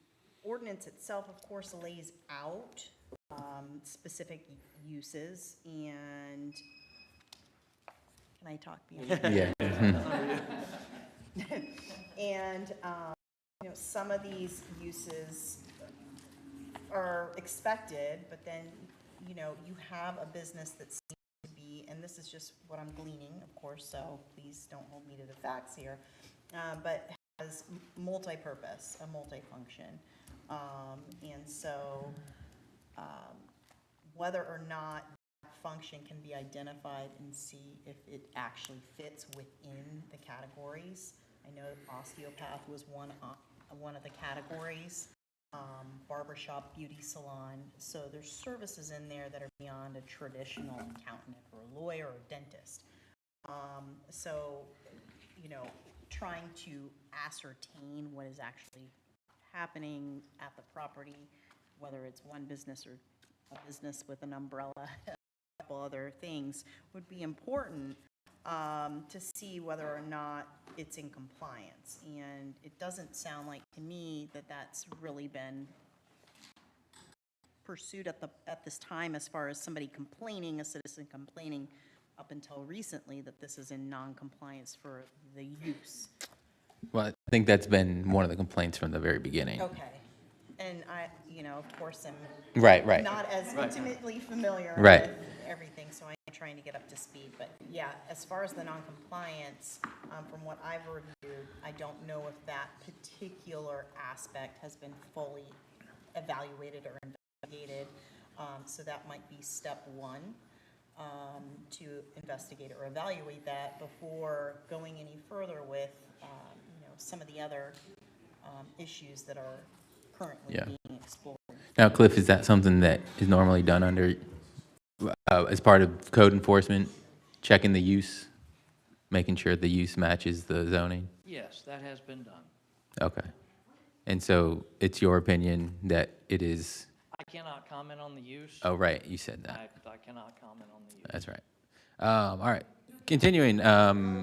ordinance itself, of course, lays out specific uses, and can I talk beyond? Yeah. And you know, some of these uses are expected, but then, you know, you have a business that seems to be, and this is just what I'm gleaning, of course, so please don't hold me to the facts here, but has multi-purpose, a multi-function. And so whether or not that function can be identified and see if it actually fits within the categories. I know osteopath was one of the categories, barbershop, beauty salon. So there's services in there that are beyond a traditional accountant or a lawyer or a dentist. So, you know, trying to ascertain what is actually happening at the property, whether it's one business or a business with an umbrella, a couple other things, would be important to see whether or not it's in compliance. And it doesn't sound like to me that that's really been pursued at this time, as far as somebody complaining, a citizen complaining up until recently that this is in non-compliance for the use. Well, I think that's been one of the complaints from the very beginning. Okay. And I, you know, of course, I'm Right. not as intimately familiar Right. with everything, so I'm trying to get up to speed. But yeah, as far as the non-compliance, from what I've reviewed, I don't know if that particular aspect has been fully evaluated or investigated. So that might be step one, to investigate or evaluate that before going any further with, you know, some of the other issues that are currently being explored. Now, Cliff, is that something that is normally done under, as part of code enforcement, checking the use, making sure the use matches the zoning? Yes, that has been done. Okay. And so it's your opinion that it is, I cannot comment on the use. oh, right, you said that. I cannot comment on the use. That's right. All right. Continuing, Mr.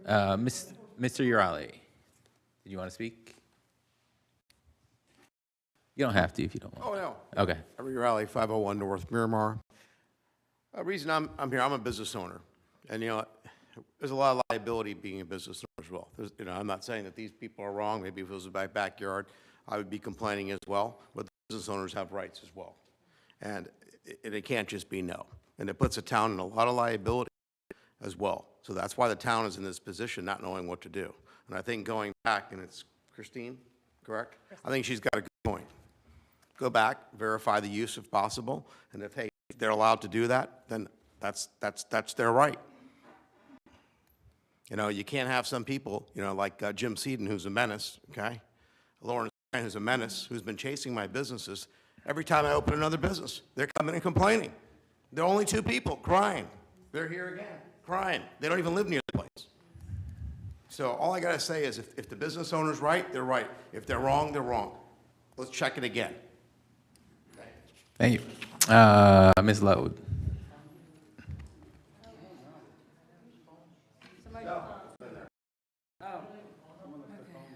Urali, did you want to speak? You don't have to if you don't want. Oh, no. Okay. Every Rally, 501 North Miramar. Reason I'm here, I'm a business owner. And, you know, there's a lot of liability being a business owner as well. You know, I'm not saying that these people are wrong. Maybe if it was my backyard, I would be complaining as well. But the business owners have rights as well. And it can't just be no. And it puts the town in a lot of liability as well. So that's why the town is in this position, not knowing what to do. And I think going back, and it's Christine, correct? I think she's got a good point. Go back, verify the use if possible, and if, hey, if they're allowed to do that, then that's their right. You know, you can't have some people, you know, like Jim Seaton, who's a menace, okay? Lauren, who's a menace, who's been chasing my businesses. Every time I open another business, they're coming and complaining. They're only two people crying. They're here again, crying. They don't even live near the place. So all I gotta say is if the business owner's right, they're right. If they're wrong, they're wrong. Let's check it again. Thank you. Ms. Lowe.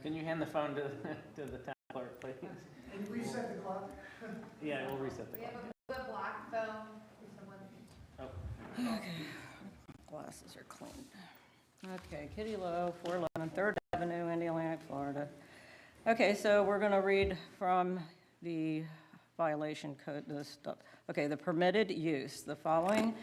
Can you hand the phone to the town clerk, please? Can you reset the clock? Yeah, we'll reset the clock. The black phone. Oh. Okay. Glasses are clean. Okay, Kitty Lowe, 411 3rd Avenue, Indialantic, Florida. Okay, so we're going to read from the violation code, this stuff. Okay, the permitted use. The following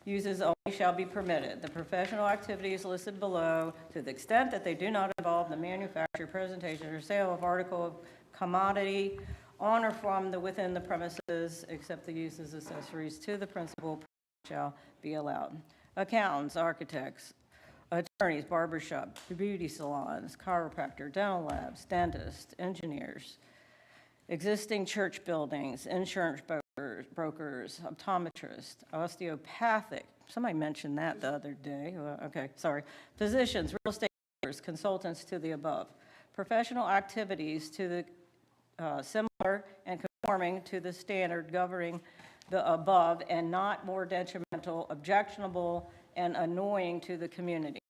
uses only shall be permitted. The professional activities listed below, to the extent that they do not involve the manufacture, presentation, or sale of article of commodity on or from within the premises, except the uses accessories to the principal shall be allowed. Accountants, architects, attorneys, barbershop, beauty salons, chiropractor, dental labs, dentists, engineers, existing church buildings, insurance brokers, optometrists, osteopathic, somebody mentioned that the other day, okay, sorry, physicians, real estate brokers, consultants to the above, professional activities to the similar and conforming to the standard governing the above and not more detrimental, objectionable, and annoying to the community.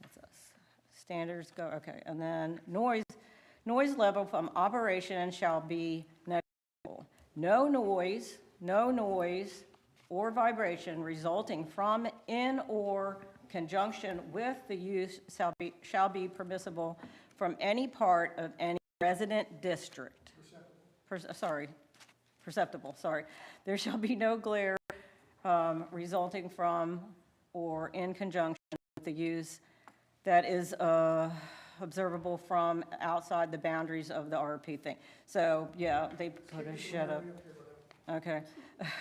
That's us. Standards go, okay, and then noise level from operation shall be negligible. No noise or vibration resulting from, in, or conjunction with the use shall be permissible from any part of any resident district. Perceptible, sorry. There shall be no glare resulting from or in conjunction with the use that is observable from outside the boundaries of the RP thing. So, yeah, they put a shut up. Okay.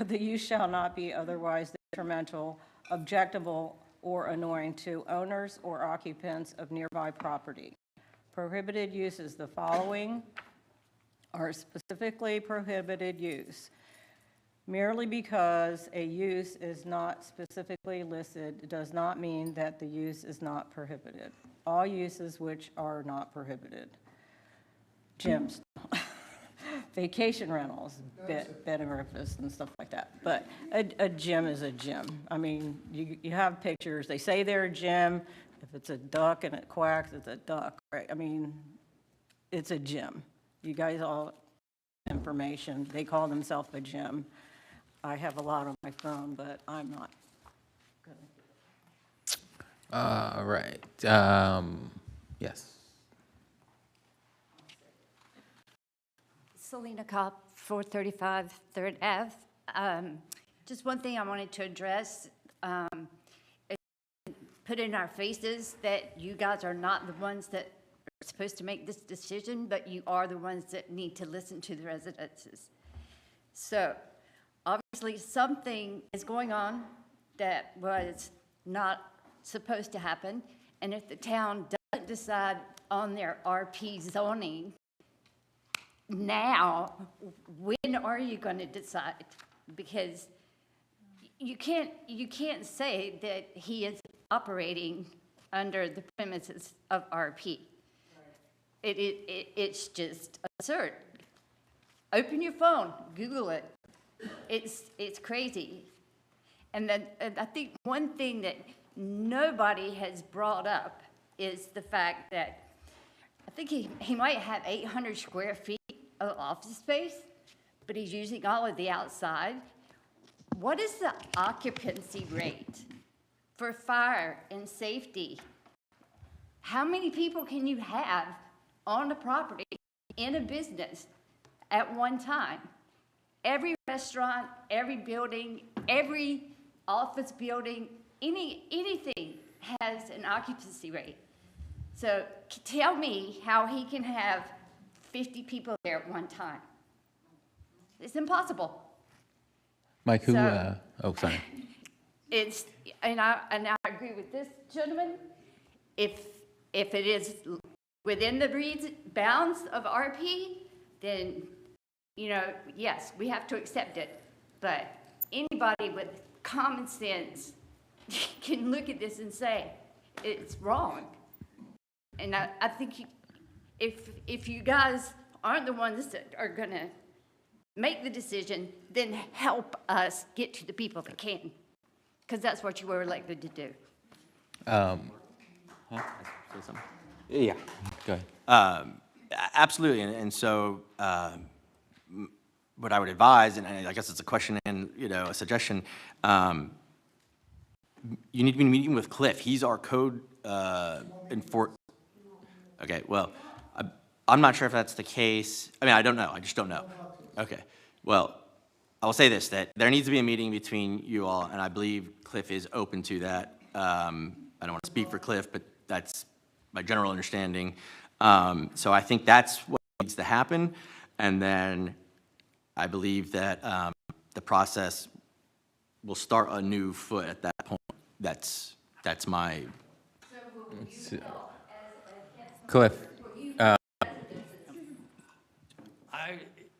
The use shall not be otherwise detrimental, objectionable, or annoying to owners or occupants of nearby property. Prohibited uses, the following are specifically prohibited use. Merely because a use is not specifically listed does not mean that the use is not prohibited. All uses which are not prohibited. Gyms, vacation rentals, bed and breakfast and stuff like that. But a gym is a gym. I mean, you have pictures. They say they're a gym. If it's a duck and it quacks, it's a duck, right? I mean, it's a gym. You guys all have information. They call themselves a gym. I have a lot on my phone, but I'm not good. All right. Yes. Selena Kopp, 435 3rd Ave. Just one thing I wanted to address. Put in our faces that you guys are not the ones that are supposed to make this decision, but you are the ones that need to listen to the residences. So obviously something is going on that was not supposed to happen. And if the town doesn't decide on their RP zoning now, when are you going to decide? Because you can't say that he is operating under the premises of RP. It's just absurd. Open your phone, Google it. It's crazy. And then I think one thing that nobody has brought up is the fact that I think he might have 800 square feet of office space, but he's using all of the outside. What is the occupancy rate for fire and safety? How many people can you have on the property in a business at one time? Every restaurant, every building, every office building, anything has an occupancy rate. So tell me how he can have 50 people there at one time. It's impossible. Mike, who, So- oh, sorry. And I agree with this gentleman. If it is within the bounds of RP, then, yes, we have to accept it. But anybody with common sense can look at this and say, it's wrong. And I think if you guys aren't the ones that are going to make the decision, then help us get to the people that can. Because that's what you were elected to do. Yeah. Go ahead. Absolutely, and so what I would advise, and I guess it's a question and a suggestion, you need to be meeting with Cliff. He's our code Okay, well, I'm not sure if that's the case. I mean, I don't know. I just don't know. Okay, well, I will say this, that there needs to be a meeting between you all, and I believe Cliff is open to that. I don't want to speak for Cliff, but that's my general understanding. So I think that's what we needs to happen. And then I believe that the process will start a new foot at that point. That's my, Cliff,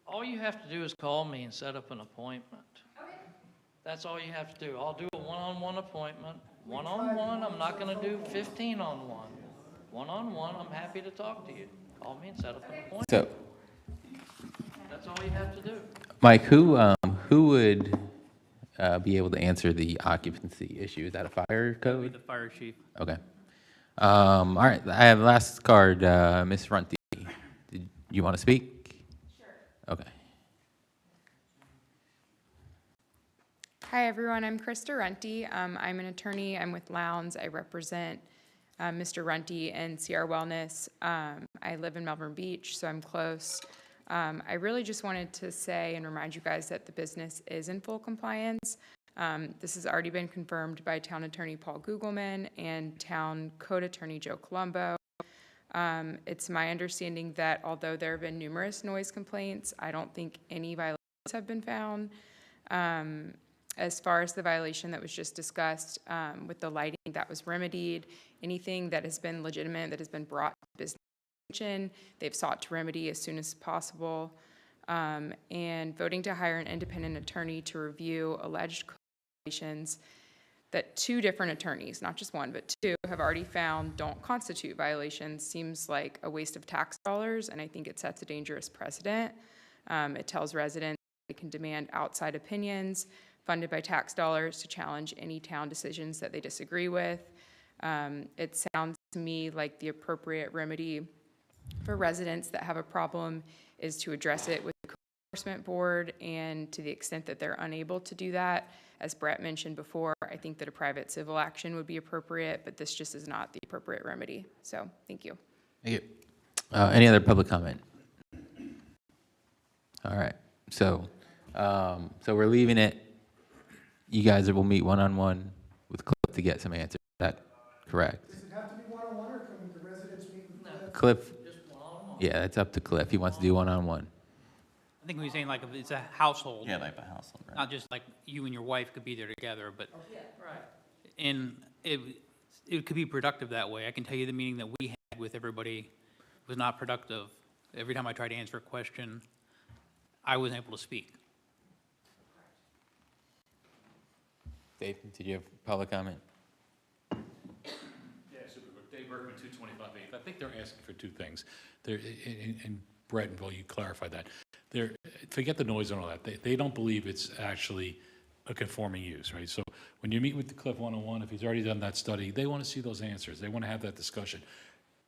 All you have to do is call me and set up an appointment. That's all you have to do. I'll do a one-on-one appointment. One-on-one, I'm not gonna do 15 on one. One-on-one, I'm happy to talk to you. Call me and set up an appointment. so, That's all you have to do. Mike, who would be able to answer the occupancy issue? Is that a fire code? The fire chief. Okay. All right, I have last card, Ms. Runty. Did you want to speak? Sure. Okay. Hi, everyone. I'm Krista Runty. I'm an attorney. I'm with Lowndes. I represent Mr. Runty and CR Wellness. I live in Melbourne Beach, so I'm close. I really just wanted to say and remind you guys that the business is in full compliance. This has already been confirmed by Town Attorney Paul Gugelman and Town Code Attorney Joe Colombo. It's my understanding that although there have been numerous noise complaints, I don't think any violations have been found. As far as the violation that was just discussed with the lighting, that was remedied. Anything that has been legitimate, that has been brought to business attention, they've sought to remedy as soon as possible. And voting to hire an independent attorney to review alleged violations that 2 different attorneys, not just one, but 2, have already found don't constitute violations seems like a waste of tax dollars, and I think it sets a dangerous precedent. It tells residents they can demand outside opinions funded by tax dollars to challenge any town decisions that they disagree with. It sounds to me like the appropriate remedy for residents that have a problem is to address it with the Code Enforcement Board, and to the extent that they're unable to do that, as Brett mentioned before, I think that a private civil action would be appropriate, but this just is not the appropriate remedy. So, thank you. Thank you. Any other public comment? All right. So we're leaving it. You guys will meet one-on-one with Cliff to get some answers. Is that correct? Does it have to be one-on-one, or can the residents meet with Cliff? Yeah, it's up to Cliff. He wants to do one-on-one. I think we're saying like if it's a household. Yeah, like a household, right. Not just like you and your wife could be there together, but. Right. And it could be productive that way. I can tell you the meeting that we had with everybody was not productive. Every time I tried to answer a question, I wasn't able to speak. Dave, did you have public comment? Yeah, super quick. Dave Bergman, 225 8th. I think they're asking for 2 things. And Brett, will you clarify that? Forget the noise and all that. They don't believe it's actually a conforming use, right? So when you meet with the Cliff one-on-one, if he's already done that study, they want to see those answers. They want to have that discussion.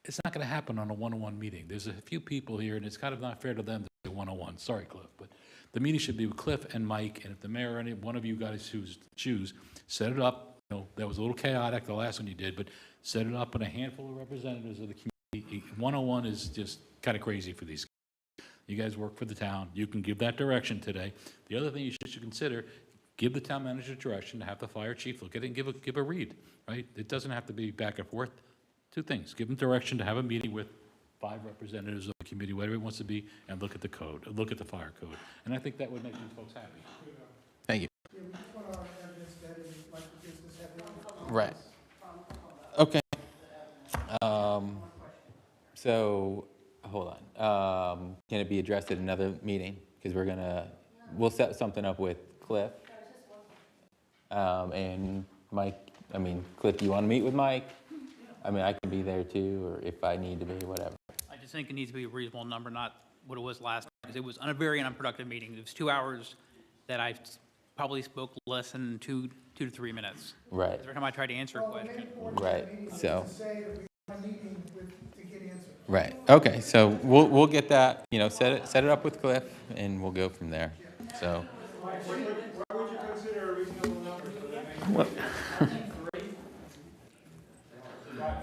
It's not going to happen on a one-on-one meeting. There's a few people here, and it's kind of not fair to them to say one-on-one. Sorry, Cliff, but the meeting should be with Cliff and Mike, and if the mayor or any one of you guys choose, set it up. You know, that was a little chaotic, the last one you did, but set it up with a handful of representatives of the community. One-on-one is just kind of crazy for these guys. You guys work for the town. You can give that direction today. The other thing you should consider, give the town manager direction to have the fire chief look at it and give a read, right? It doesn't have to be back and forth. 2 things. Give them direction to have a meeting with 5 representatives of the community, whatever it wants to be, and look at the code, look at the fire code. And I think that would make you folks happy. Thank you. Yeah, we just want our evidence vetted, like the business had. Right. Okay. So, hold on. Can it be addressed at another meeting? Because we'll set something up with Cliff. And Mike, Cliff, do you want to meet with Mike? I can be there too, or if I need to be, whatever. I just think it needs to be a reasonable number, not what it was last time, because it was a very unproductive meeting. It was 2 hours that I probably spoke less than 2 to 3 minutes. Right. Every time I tried to answer a question. Right, so. To say that we have a meeting to get answers. Right, okay, so we'll get that, set it up with Cliff, and we'll go from there, so. Why would you consider a reasonable number so that makes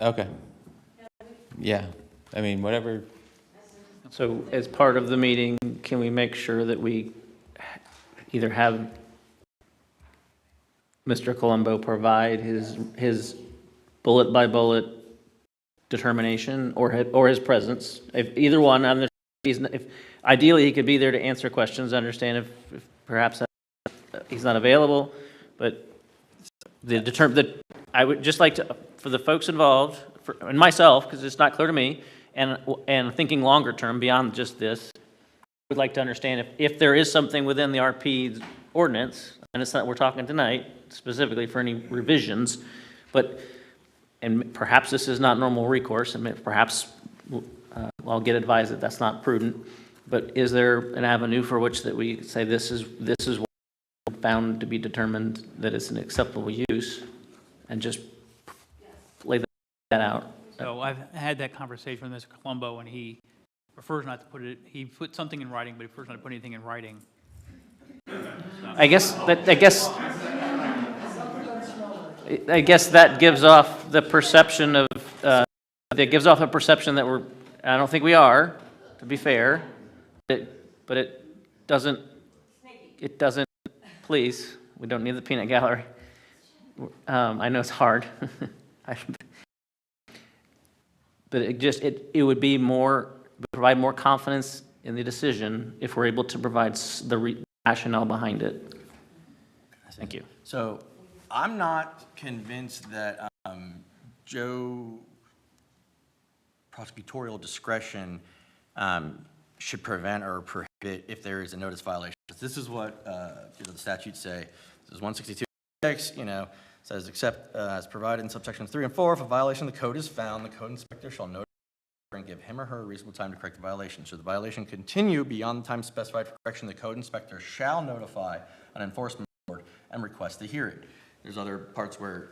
Okay. Yeah, whatever. So as part of the meeting, can we make sure that we either have Mr. Colombo provide his bullet-by-bullet determination or his presence? If either one, I'm if ideally, he could be there to answer questions, understand if perhaps he's not available, but I would just like to, for the folks involved, and myself, because it's not clear to me, and thinking longer term beyond just this, I would like to understand if there is something within the RP ordinance, and it's not, we're talking tonight specifically for any revisions, and perhaps this is not normal recourse, and perhaps I'll get advised that that's not prudent, but is there an avenue for which that we say this is found to be determined that it's an acceptable use, and just lay that out? So I've had that conversation with Mr. Colombo, and he prefers not to put it, he put something in writing, but he prefers not to put anything in writing. I guess that gives off the perception of, that we're, I don't think we are, to be fair, but it doesn't, please, we don't need the peanut gallery. I know it's hard. But it would be provide more confidence in the decision if we're able to provide the rationale behind it. Thank you. So I'm not convinced that Joe prosecutorial discretion should prevent or prohibit if there is a notice violation. This is what the statutes say. This is 162, says except as provided in subsections 3 and 4, if a violation of the code is found, the code inspector shall notify and give him or her a reasonable time to correct the violation. Should the violation continue beyond the time specified for correction, the code inspector shall notify an enforcement board and request a hearing. There's other parts where,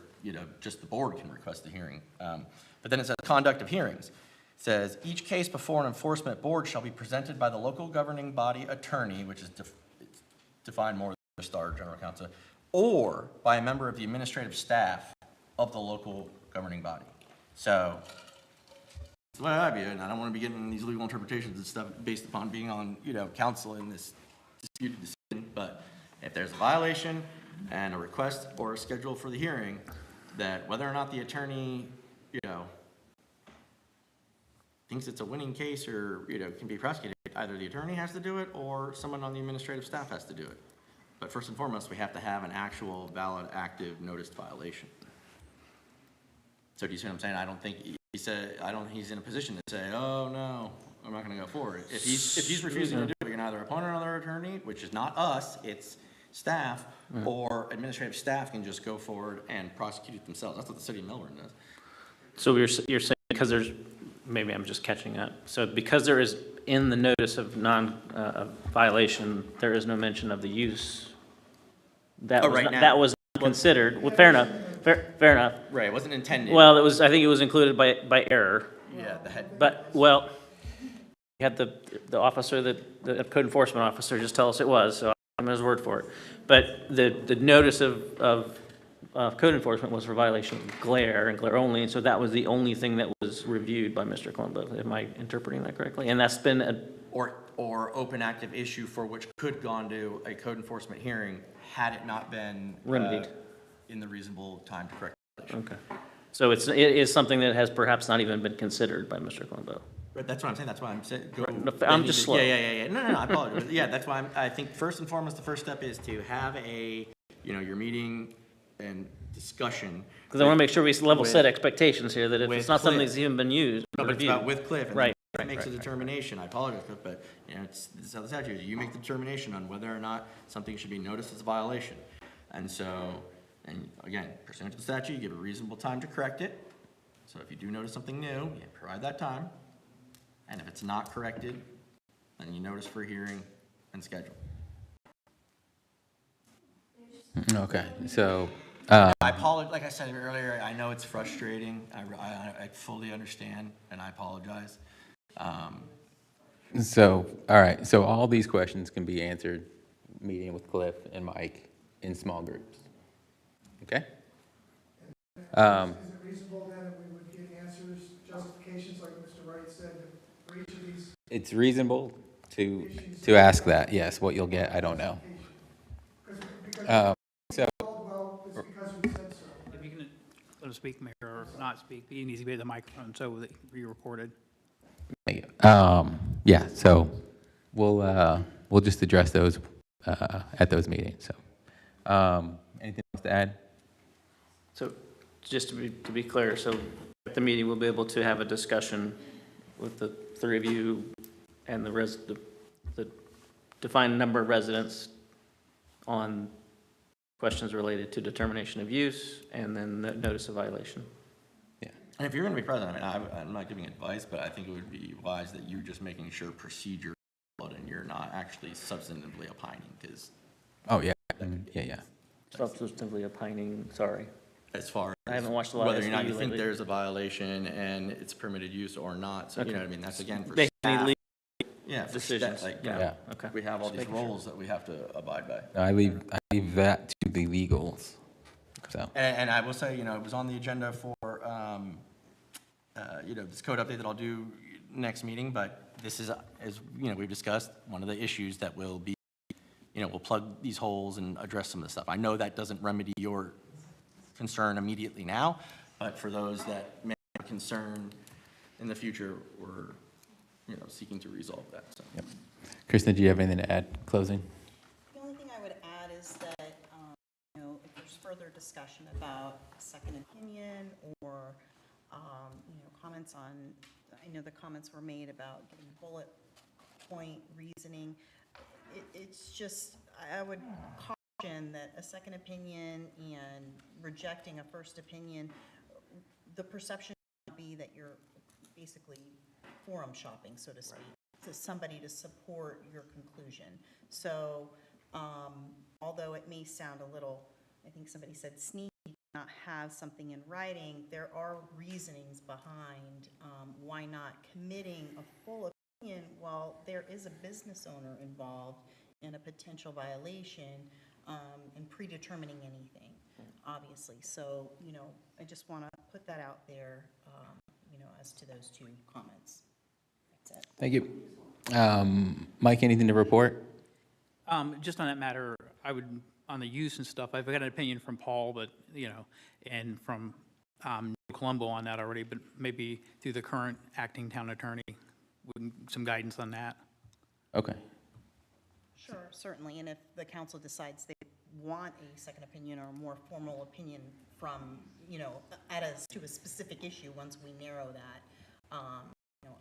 just the board can request a hearing. But then it says conduct of hearings. It says each case before an enforcement board shall be presented by the local governing body attorney, which is defined more than just our general counsel, or by a member of the administrative staff of the local governing body. So, that's the way I view it, and I don't want to be getting these legal interpretations and stuff based upon being on, counsel in this disputed decision, but if there's a violation and a request or a schedule for the hearing, that whether or not the attorney, thinks it's a winning case or, can be prosecuted, either the attorney has to do it or someone on the administrative staff has to do it. But first and foremost, we have to have an actual, valid, active noticed violation. So do you see what I'm saying? I don't think he's in a position to say, oh, no, I'm not going to go forward. If he's refusing to do it, we can either appoint another attorney, which is not us, it's staff, or administrative staff can just go forward and prosecute it themselves. That's what the city of Melbourne does. So you're saying because there's, maybe I'm just catching up. So because there is in the notice of violation, there is no mention of the use. That was not considered. Well, fair enough. Fair enough. Right, it wasn't intended. Well, I think it was included by error. Yeah, the head. But, well, we had the officer, the code enforcement officer just tell us it was, so I'm his word for it. But the notice of code enforcement was for violation of glare and glare only, and so that was the only thing that was reviewed by Mr. Colombo. Am I interpreting that correctly? And that's been or open active issue for which could gone to a code enforcement hearing had it not been remedied in the reasonable time to correct the violation. Okay. So it is something that has perhaps not even been considered by Mr. Colombo. Right, that's what I'm saying. That's why I'm saying. I'm just slow. Yeah. No, I apologize. Yeah, that's why I think first and foremost, the first step is to have your meeting and discussion. Because I want to make sure we level set expectations here, that if it's not something that's even been used. No, but it's about with Cliff. And right. Cliff makes a determination. I apologize, Cliff, but this is how the statute is. You make the determination on whether or not something should be noticed as a violation. And so, and again, pursuant to the statute, you give a reasonable time to correct it. So if you do notice something new, you provide that time. And if it's not corrected, then you notice for a hearing and schedule. Okay, so. I apologize, like I said earlier, I know it's frustrating. I fully understand, and I apologize. So, all right, so all these questions can be answered meeting with Cliff and Mike in small groups. Okay? Is it reasonable then that we would get answers, justifications, like Mr. Wright said, for each of these? It's reasonable to ask that, yes. What you'll get, I don't know. So. If you can let him speak, Mayor, or not speak, he needs to be at the microphone so that it can be recorded. Yeah, so we'll just address those at those meetings. So, anything else to add? So just to be clear, so at the meeting, we'll be able to have a discussion with the three of you and the defined number of residents on questions related to determination of use and then the notice of violation. And if you're going to be present, I mean, I'm not giving advice, but I think it would be wise that you're just making sure procedure is followed and you're not actually substantively opining, because. Oh, yeah, yeah. Substantively opining, sorry. As far as. I haven't watched a lot of whether or not you SVU think lately. there's a violation and it's permitted use or not, so you know what I mean, that's again for They staff. leave Yeah, for decisions. staff, like, Yeah. Okay. we have all Just these making sure. roles that we have to abide by. I leave that to the legals. So. And I will say, it was on the agenda for, this code update that I'll do next meeting, but this is, as, we've discussed, one of the issues that will be, we'll plug these holes and address some of the stuff. I know that doesn't remedy your concern immediately now, but for those that may have concern in the future, we're, seeking to resolve that, so. Yep. Kristen, do you have anything to add, closing? The only thing I would add is that, if there's further discussion about a second opinion or, comments on, I know the comments were made about getting bullet point reasoning. It's just, I would caution that a second opinion and rejecting a first opinion, the perception would be that you're basically forum shopping, so to speak, to somebody to support your conclusion. So, although it may sound a little, I think somebody said sneaky, not have something in writing, there are reasonings behind why not committing a full opinion while there is a business owner involved in a potential violation and predetermining anything, obviously. So, I just want to put that out there, as to those two comments. That's it. Thank you. Mike, anything to report? Just on that matter, I would, on the use and stuff, I've got an opinion from Paul, but, and from Colombo on that already, but maybe through the current acting town attorney, with some guidance on that. Okay. Sure, certainly, and if the council decides they want a second opinion or a more formal opinion from, to a specific issue, once we narrow that,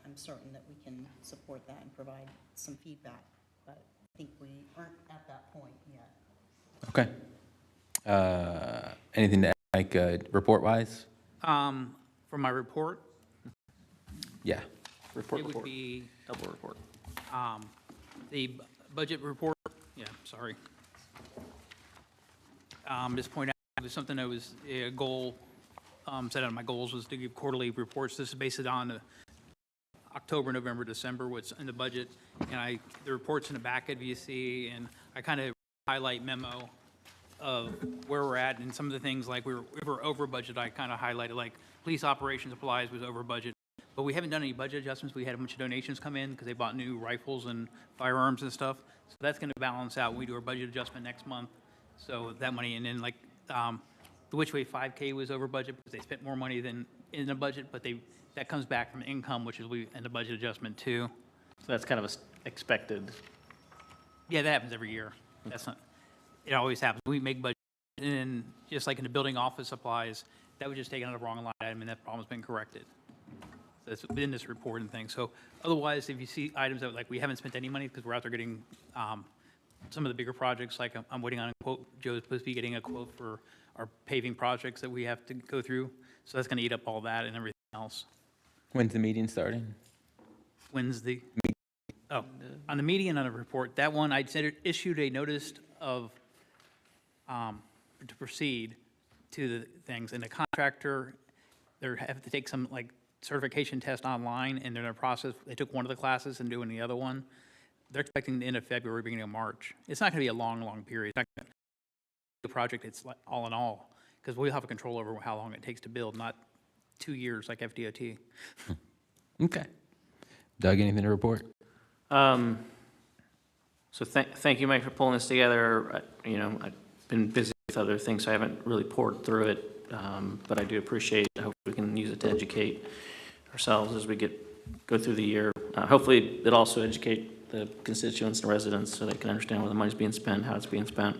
I'm certain that we can support that and provide some feedback, but I think we aren't at that point yet. Okay. Anything to add, Mike, report-wise? For my report, Yeah. it would be Double report. the budget report, sorry. Just point out, it was something that was a goal, set out of my goals was to give quarterly reports. This is based on October, November, December, what's in the budget. And the report's in the back of VC, and I kind of highlight memo of where we're at and some of the things like we were over budget. I kind of highlighted like police operations supplies was over budget. But we haven't done any budget adjustments. We had a bunch of donations come in because they bought new rifles and firearms and stuff. So that's going to balance out when we do our budget adjustment next month. So that money, and then like the Which Way 5K was over budget because they spent more money than in the budget, but that comes back from income, which is in the budget adjustment too. So that's kind of expected. Yeah, that happens every year. That's not, it always happens. We make budget, and then just like in the building office supplies, that was just taken out of the wrong line item, and that problem's been corrected. So it's within this report and things. So otherwise, if you see items that like we haven't spent any money because we're out there getting some of the bigger projects, like I'm waiting on a quote, Joe's supposed to be getting a quote for our paving projects that we have to go through. So that's going to eat up all that and everything else. When's the meeting starting? Wednesday. Oh, on the median on the report, that one, I issued a notice of, to proceed to the things, and the contractor, they have to take some like certification test online, and they're in a process, they took one of the classes and doing the other one. They're expecting the end of February, beginning of March. It's not gonna be a long, long period. It's not gonna be a project, it's like all in all, because we'll have a control over how long it takes to build, not 2 years like FDOT. Okay. Doug, anything to report? So thank you, Mike, for pulling this together. I've been busy with other things, so I haven't really poured through it, but I do appreciate it. I hope we can use it to educate ourselves as we get go through the year. Hopefully, it'll also educate the constituents and residents so they can understand where the money's being spent, how it's being spent.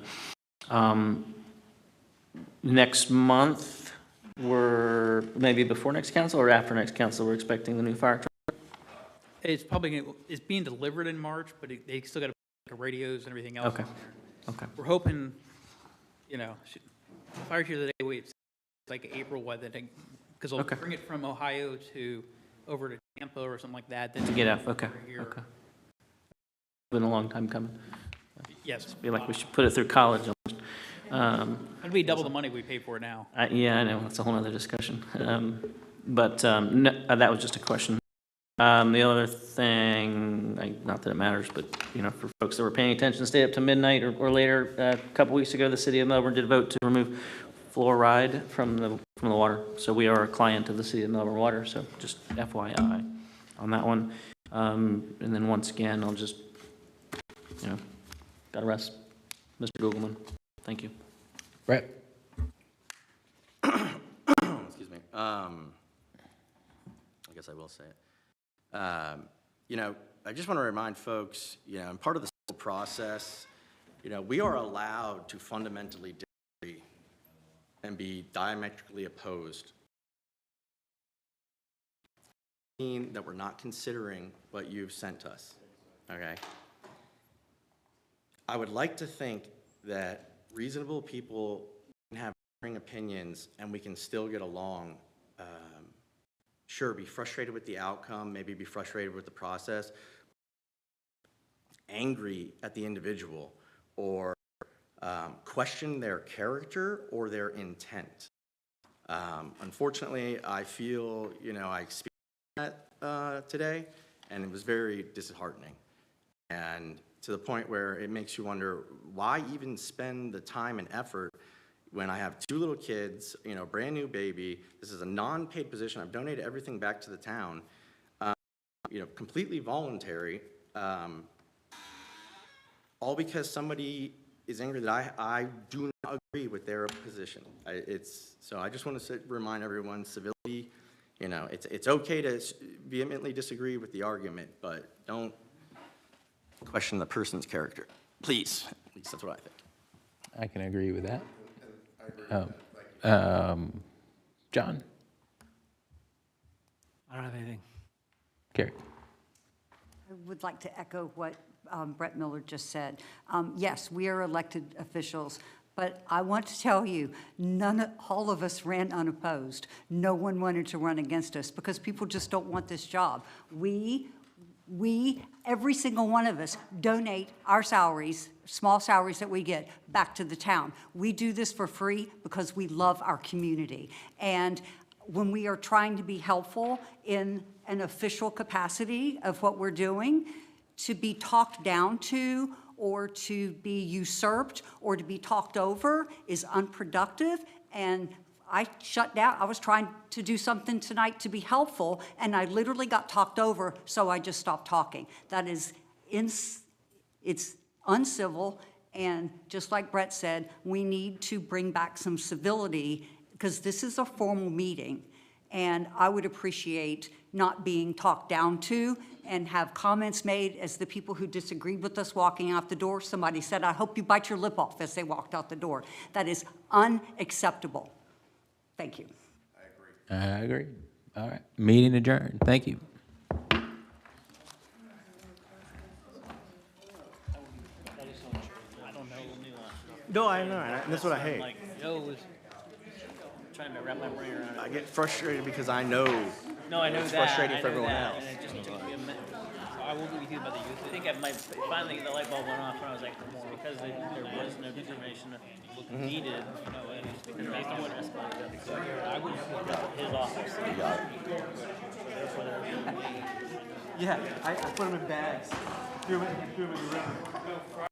Next month, maybe before next council or after next council, we're expecting the new fire truck. It's being delivered in March, but they still got radios and everything else. Okay. Okay. We're hoping, fire chief of the day, it's like April, because they'll bring it from Ohio over to Tampa or something like that. Then To get out, okay, here. okay. Been a long time coming. Yes. Feel like we should put it through college almost. It'd be double the money we pay for it now. Yeah, I know, it's a whole other discussion. No, that was just a question. The other thing, not that it matters, but, for folks that were paying attention, stayed up to midnight or later, a couple weeks ago, the city of Melbourne did vote to remove fluoride from the water. So we are a client of the city of Melbourne Water, so just FYI on that one. And then once again, I'll just, gotta rest. Mr. Googleman, thank you. Brett? Excuse me. I guess I will say it. I just want to remind folks, in part of the civil process, we are allowed to fundamentally disagree and be diametrically opposed. That we're not considering what you've sent us, okay? I would like to think that reasonable people can have differing opinions and we can still get along. Sure, be frustrated with the outcome, maybe be frustrated with the process, angry at the individual, or question their character or their intent. Unfortunately, I feel, I experienced that today, and it was very disheartening. And to the point where it makes you wonder, why even spend the time and effort when I have 2 little kids, brand new baby. This is a non-paid position. I've donated everything back to the town, completely voluntary, all because somebody is angry that I do not agree with their position. So I just want to remind everyone, civility, it's okay to vehemently disagree with the argument, but don't question the person's character. Please. At least that's what I think. I can agree with that. John? I don't have anything. Carrie? I would like to echo what Brett Miller just said. Yes, we are elected officials, but I want to tell you, all of us ran unopposed. No one wanted to run against us because people just don't want this job. We, every single one of us, donate our salaries, small salaries that we get, back to the town. We do this for free because we love our community. And when we are trying to be helpful in an official capacity of what we're doing, to be talked down to or to be usurped or to be talked over is unproductive. And I shut down. I was trying to do something tonight to be helpful, and I literally got talked over, so I just stopped talking. That is, it's uncivil, and just like Brett said, we need to bring back some civility because this is a formal meeting, and I would appreciate not being talked down to and have comments made as the people who disagreed with us walking out the door. Somebody said, I hope you bite your lip off as they walked out the door. That is unacceptable. Thank you. I agree. All right. Meeting adjourned. Thank you. No, I know, and that's what I hate. Joe was trying to wrap my brain around it. I get frustrated because I know. No, I know it's that. frustrating I for know everyone that, else. And it just took me a minute. I will be with you about the youth. I think finally the light bulb went off when I was like, because there was no information needed, and because based on what I would put his office. Yeah, I put them in bags. Threw them in the river.